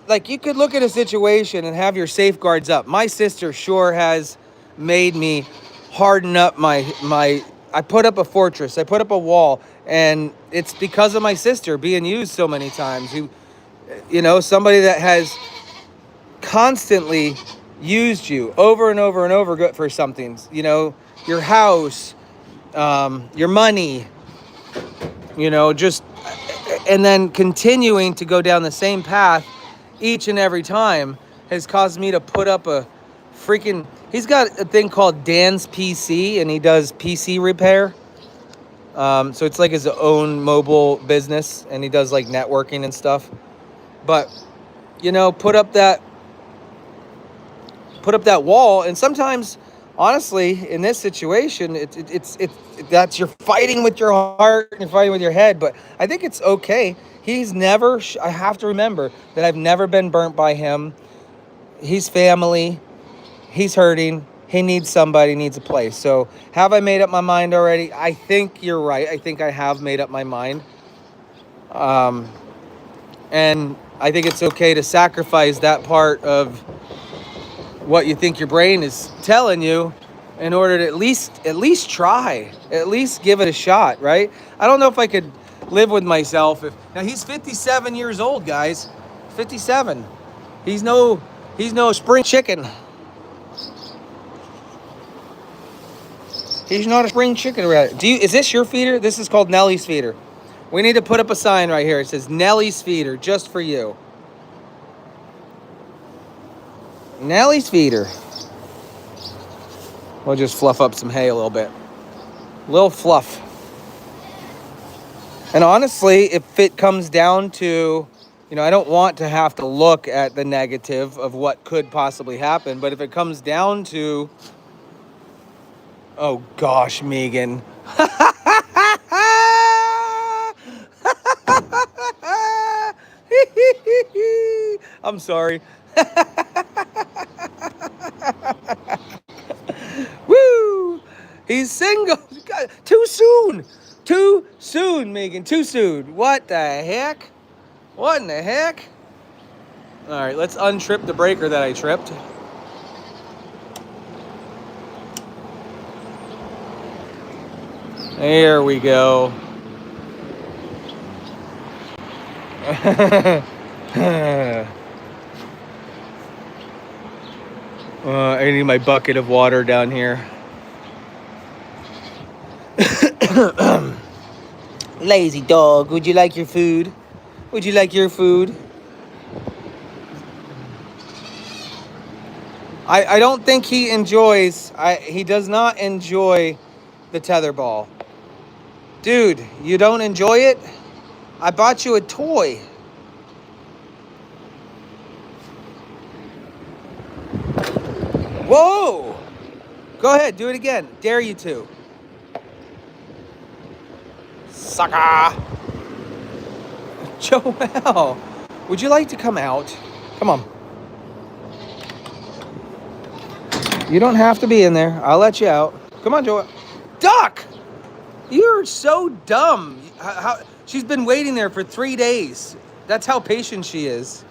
like, you could look at a situation and have your safeguards up. My sister sure has made me harden up my I put up a fortress. I put up a wall, and it's because of my sister being used so many times. You know, somebody that has constantly used you over and over and over for something. You know, your house, your money, you know, just, and then continuing to go down the same path each and every time has caused me to put up a freaking, he's got a thing called Dan's PC, and he does PC repair. So it's like his own mobile business, and he does like networking and stuff. But, you know, put up that wall, and sometimes, honestly, in this situation, it's that's, you're fighting with your heart and you're fighting with your head. But I think it's okay. He's never, I have to remember that I've never been burnt by him. He's family. He's hurting. He needs somebody, needs a place. So have I made up my mind already? I think you're right. I think I have made up my mind. And I think it's okay to sacrifice that part of what you think your brain is telling you in order to at least try, at least give it a shot, right? I don't know if I could live with myself now he's 57 years old, guys. 57. He's no spring chicken. He's not a spring chicken. Is this your feeder? This is called Nellie's feeder. We need to put up a sign right here. It says Nellie's feeder, just for you. Nellie's feeder. We'll just fluff up some hay a little bit. Little fluff. And honestly, if it comes down to, you know, I don't want to have to look at the negative of what could possibly happen, but if it comes down to, oh gosh, Megan. I'm sorry. Woo! He's single. God, too soon. Too soon, Megan. Too soon. What the heck? What in the heck? All right, let's untrip the breaker that I tripped. There we go. I need my bucket of water down here. Lazy dog, would you like your food? Would you like your food? I don't think he enjoys, he does not enjoy the tetherball. Dude, you don't enjoy it? I bought you a toy. Whoa! Go ahead, do it again. Dare you to. Sucker! Joel, would you like to come out? Come on. You don't have to be in there. I'll let you out. Come on, Joel. Duck! You're so dumb. She's been waiting there for 3 days. That's how patient she is.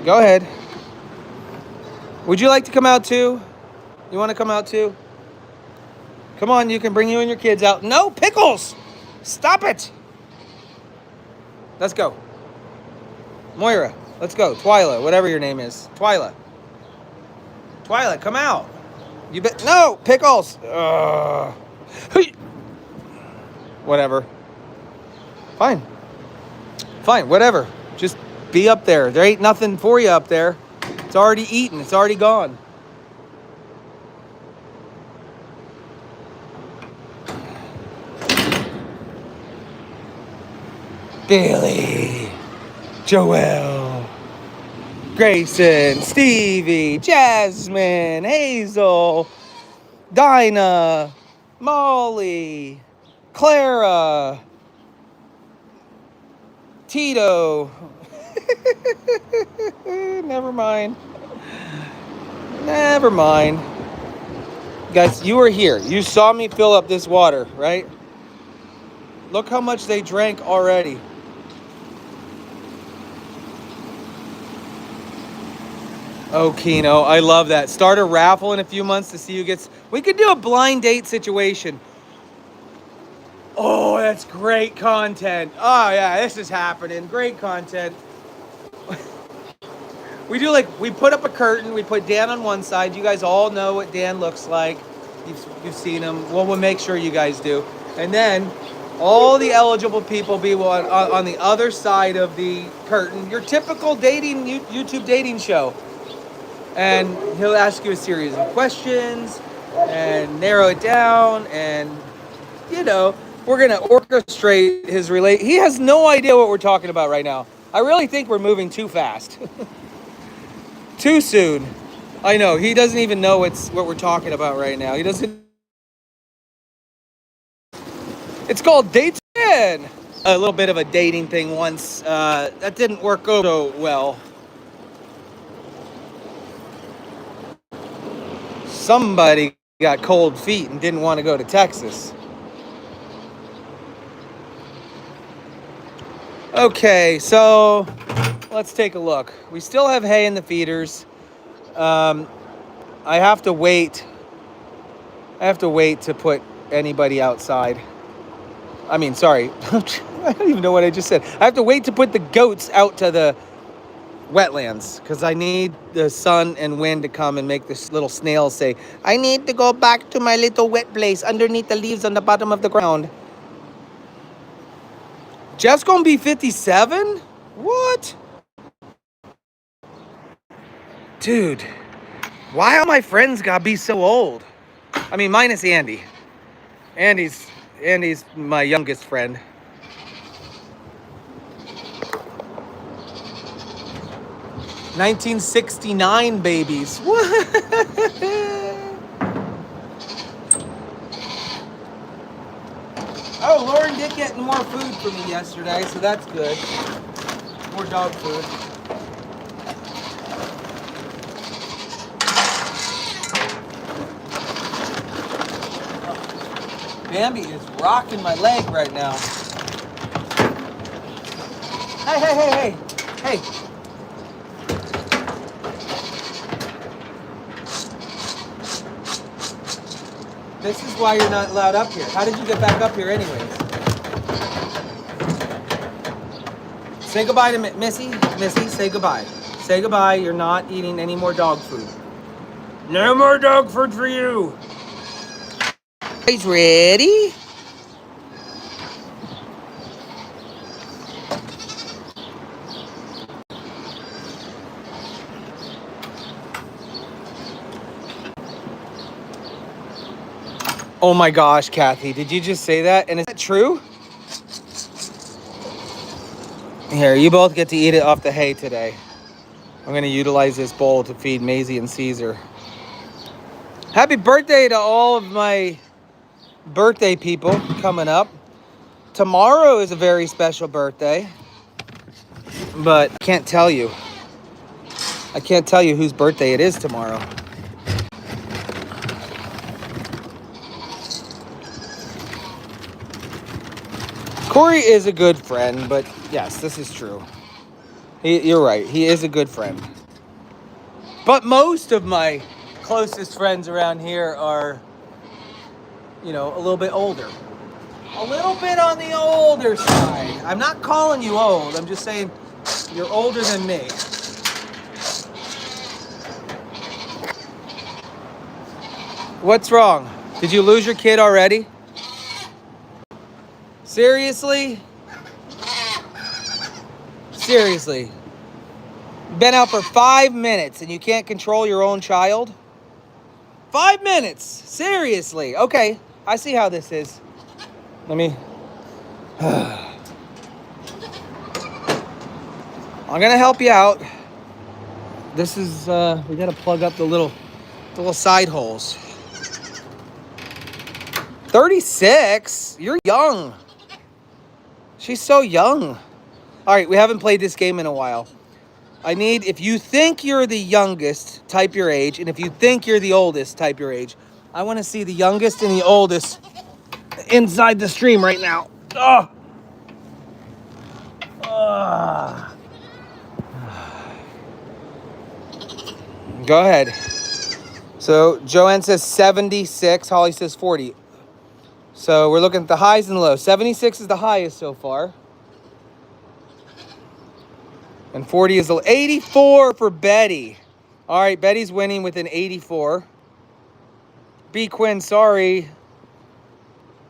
Go ahead. Would you like to come out too? You want to come out too? Come on, you can bring you and your kids out. No, Pickles! Stop it! Let's go. Moira, let's go. Twyla, whatever your name is. Twyla, come out. You bet. No, Pickles! Whatever. Fine, whatever. Just be up there. There ain't nothing for you up there. It's already eaten. It's already gone. Billy, Joelle, Grayson, Stevie, Jasmine, Hazel, Dinah, Molly, Clara, Tito. Never mind. Guys, you were here. You saw me fill up this water, right? Look how much they drank already. Oh, Keno, I love that. Start a raffle in a few months to see who gets... We could do a blind date situation. Oh, that's great content. Oh, yeah, this is happening. Great content. We do we put up a curtain. We put Dan on one side. You guys all know what Dan looks like. You've seen him. Well, we'll make sure you guys do. And then all the eligible people be on the other side of the curtain. Your typical dating YouTube dating show. And he'll ask you a series of questions and narrow it down. And, we're going to orchestrate his He has no idea what we're talking about right now. I really think we're moving too fast. Too soon. I know. He doesn't even know what we're talking about right now. He doesn't. It's called Dates In. A little bit of a dating thing once. That didn't work out so well. Somebody got cold feet and didn't want to go to Texas. Okay, so let's take a look. We still have hay in the feeders. I have to wait to put anybody outside. I mean, sorry. I don't even know what I just said. I have to wait to put the goats out to the wetlands because I need the sun and wind to come and make this little snail say, I need to go back to my little wet place underneath the leaves on the bottom of the ground. Jeff's gonna be 57? What? Dude, why all my friends gotta be so old? I mean, minus Andy. Andy's my youngest friend. 1969 babies. What? Oh, Lauren did get more food for me yesterday, so that's good. More dog food. Bambi is rocking my leg right now. Hey. This is why you're not allowed up here. How did you get back up here anyways? Say goodbye to Missy. Missy, say goodbye. Say goodbye. You're not eating any more dog food. No more dog food for you. Guys ready? Oh my gosh, Kathy, did you just say that? And is that true? Here, you both get to eat it off the hay today. I'm gonna utilize this bowl to feed Maisie and Caesar. Happy birthday to all of my birthday people coming up. Tomorrow is a very special birthday, but I can't tell you whose birthday it is tomorrow. Corey is a good friend, but yes, this is true. You're right. He is a good friend. But most of my closest friends around here are, you know, a little bit older. A little bit on the older side. I'm not calling you old. I'm just saying you're older than me. What's wrong? Did you lose your kid already? Seriously? Seriously. Been out for 5 minutes and you can't control your own child? 5 minutes. Seriously. Okay. I see how this is. Let me... I'm going to help you out. This is... we got to plug up the little side holes. 36? You're young. She's so young. All right, we haven't played this game in a while. I need, if you think you're the youngest, type your age. And if you think you're the oldest, type your age. I want to see the youngest and the oldest inside the stream right now. Oh. Go ahead. So Joanne says 76. Holly says 40. So we're looking at the highs and lows. 76 is the highest so far. And 40 is the 84 for Betty. All right, Betty's winning with an 84. B. Quinn, sorry.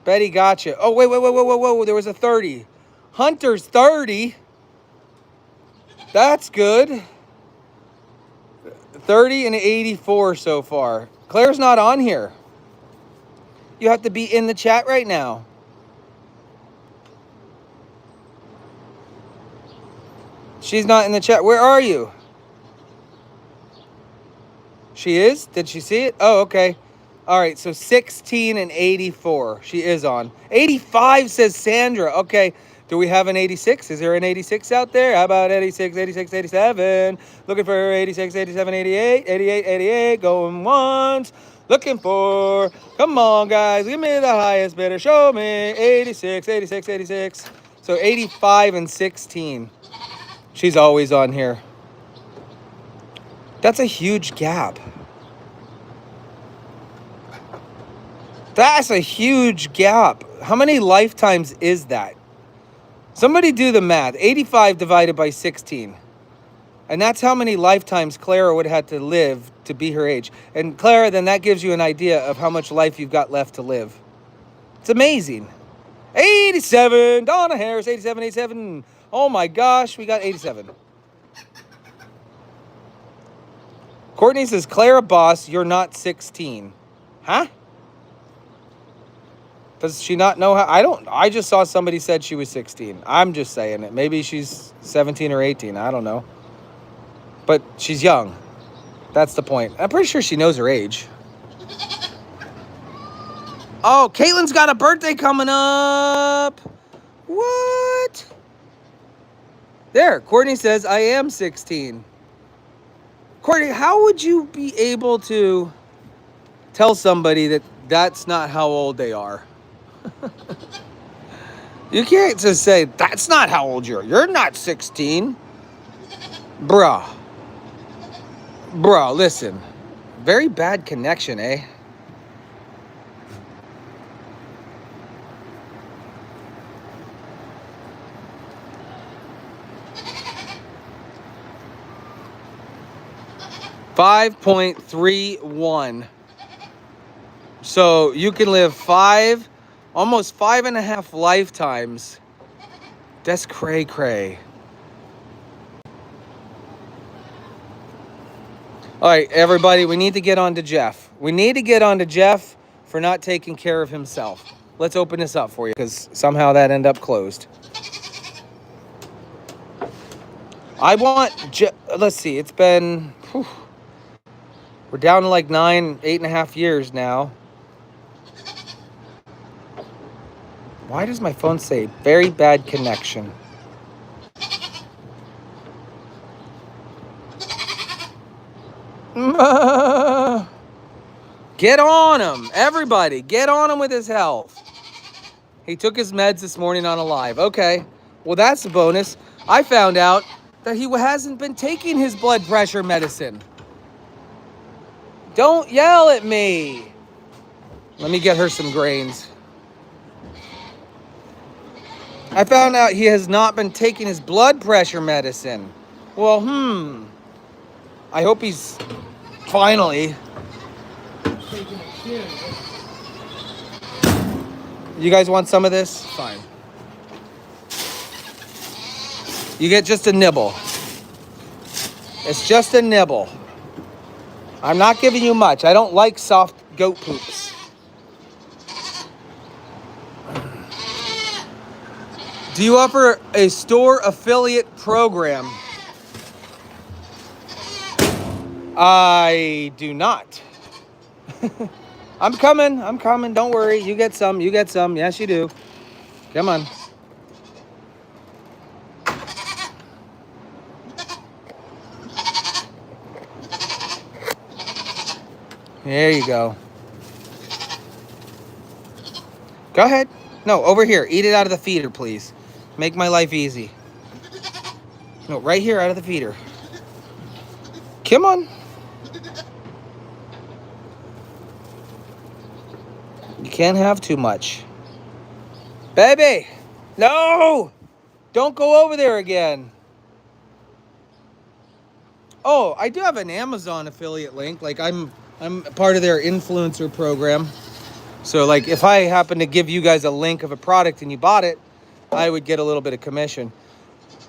Betty got you. Oh, wait. There was a 30. Hunter's 30. That's good. 30 and 84 so far. Claire's not on here. You have to be in the chat right now. She's not in the chat. Where are you? She is? Did she see it? Oh, okay. All right, so 16 and 84. She is on. 85 says Sandra. Okay, do we have an 86? Is there an 86 out there? How about 86, 86, 87? Looking for 86, 87, 88, 88, 88. Going once. Looking for, come on, guys. Give me the highest bidder. Show me 86, 86, 86. So 85 and 16. She's always on here. That's a huge gap. That's a huge gap. How many lifetimes is that? Somebody do the math. 85 divided by 16. And that's how many lifetimes Clara would have to live to be her age. And Clara, then that gives you an idea of how much life you've got left to live. It's amazing. 87. Donna Harris, 87, 87. Oh my gosh, we got 87. Courtney says, Clara Boss, you're not 16. Huh? Does she not know how? I just saw somebody said she was 16. I'm just saying it. Maybe she's 17 or 18. I don't know. But she's young. That's the point. I'm pretty sure she knows her age. Oh, Caitlin's got a birthday coming up. What? There, Courtney says, I am 16. Courtney, how would you be able to tell somebody that that's not how old they are? You can't just say, that's not how old you are. You're not 16. Bruh, listen. Very bad connection, eh? $5.31. So you can live almost 5.5 lifetimes. That's cray. All right, everybody, we need to get on to Jeff. We need to get on to Jeff for not taking care of himself. Let's open this up for you because somehow that ended up closed. Let's see, it's been, we're down to like 8.5 years now. Why does my phone say very bad connection? Get on him. Everybody, get on him with his health. He took his meds this morning on a live. Okay, well, that's a bonus. I found out that he hasn't been taking his blood pressure medicine. Don't yell at me. Let me get her some grains. I found out he has not been taking his blood pressure medicine. Well, I hope he's finally taking it serious. You guys want some of this? Fine. You get just a nibble. It's just a nibble. I'm not giving you much. I don't like soft goat poops. Do you offer a store affiliate program? I do not. I'm coming. Don't worry. You get some. Yes, you do. Come on. There you go. Go ahead. No, over here. Eat it out of the feeder, please. Make my life easy. No, right here out of the feeder. Come on. You can't have too much. Baby! No! Don't go over there again. Oh, I do have an Amazon affiliate link. Like I'm part of their influencer program. So like if I happen to give you guys a link of a product and you bought it, I would get a little bit of commission.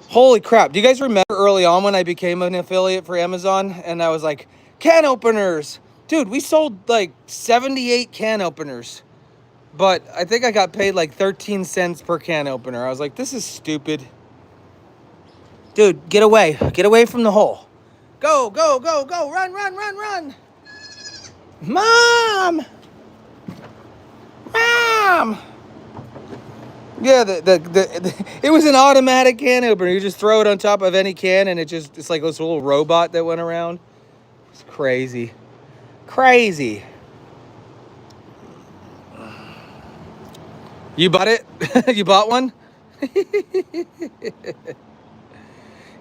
Holy crap. Do you guys remember early on when I became an affiliate for Amazon and I was like, can openers? Dude, we sold like 78 can openers. But I think I got paid like 13 cents per can opener. I was like, this is stupid. Dude, get away. Get away from the hole. Go, go, go, go. Run, run, run, run. Mom! Mom! Yeah, it was an automatic can opener. You just throw it on top of any can and it's like this little robot that went around. It's crazy. Crazy. You bought it? You bought one?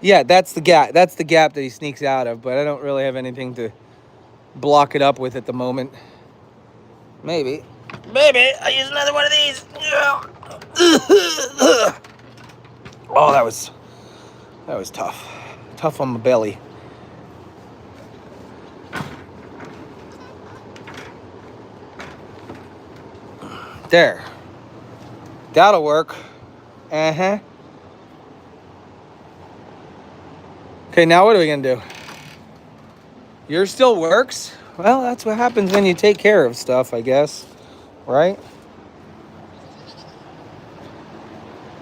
Yeah, that's the gap. That's the gap that he sneaks out of, but I don't really have anything to block it up with at the moment. Maybe. Maybe I'll use another one of these. Oh, that was tough. Tough on my belly. There. That'll work. Uh-huh. Okay, now what are we gonna do? Yours still works? Well, that's what happens when you take care of stuff, I guess. Right?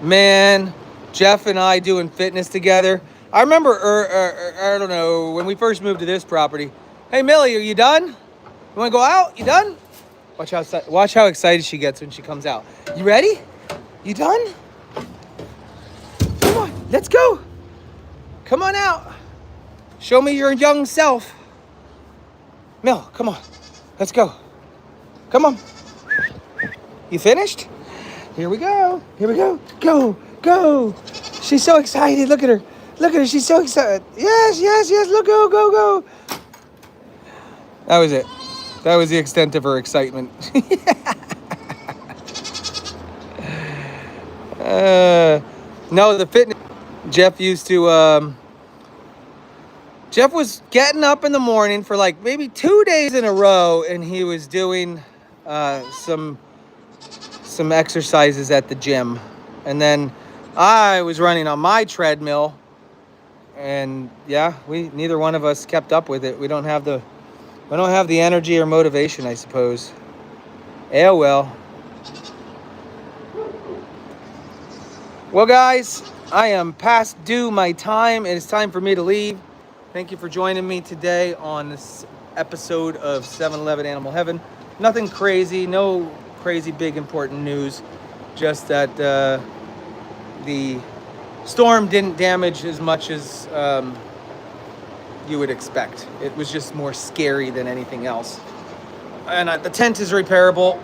Man, Jeff and I doing fitness together. I remember, I don't know, when we first moved to this property. Hey, Millie, are you done? You want to go out? You done? Watch how excited she gets when she comes out. You ready? You done? Come on, let's go. Come on out. Show me your young self. Mel, come on. Let's go. Come on. You finished? Here we go. Here we go. Go. Go. She's so excited. Look at her. Look at her. She's so excited. Yes, yes, yes. Look, go, go, go. That was it. That was the extent of her excitement. No, the fitness. Jeff used to, Jeff was getting up in the morning for like maybe 2 days in a row, and he was doing some exercises at the gym. And then I was running on my treadmill, and yeah, neither one of us kept up with it. We don't have the energy or motivation, I suppose. Yeah, well. Well, guys, I am past due my time. It is time for me to leave. Thank you for joining me today on this episode of 7-Eleven Animal Heaven. Nothing crazy, no crazy big important news. Just that the storm didn't damage as much as you would expect. It was just more scary than anything else. And the tent is repairable.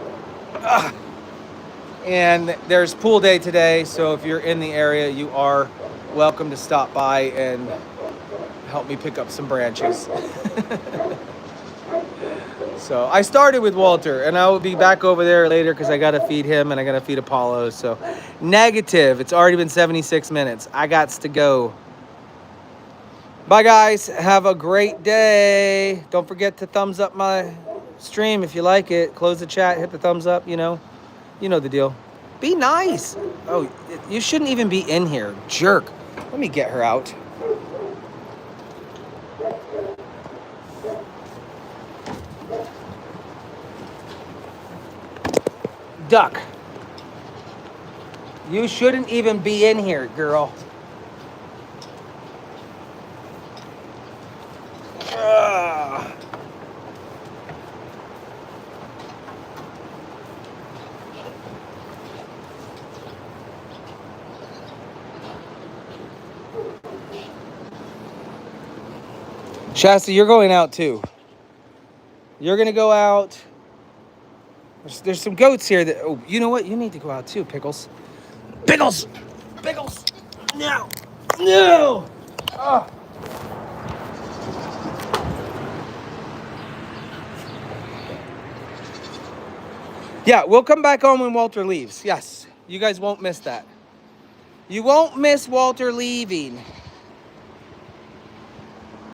And there's pool day today, so if you're in the area, you are welcome to stop by and help me pick up some branches. So I started with Walter, and I will be back over there later because I got to feed him and I got to feed Apollo. So negative. It's already been 76 minutes. I got to go. Bye, guys. Have a great day. Don't forget to thumbs up my stream if you like it. Close the chat. Hit the thumbs up. You know the deal. Be nice. Oh, you shouldn't even be in here. Jerk. Let me get her out. Duck. You shouldn't even be in here, girl. Ugh. Shasta, you're going out too. You're gonna go out. There's some goats here that. Oh, you know what? You need to go out too, Pickles. Pickles. Pickles. No. No. Oh. Yeah, we'll come back on when Walter leaves. Yes, you guys won't miss that. You won't miss Walter leaving.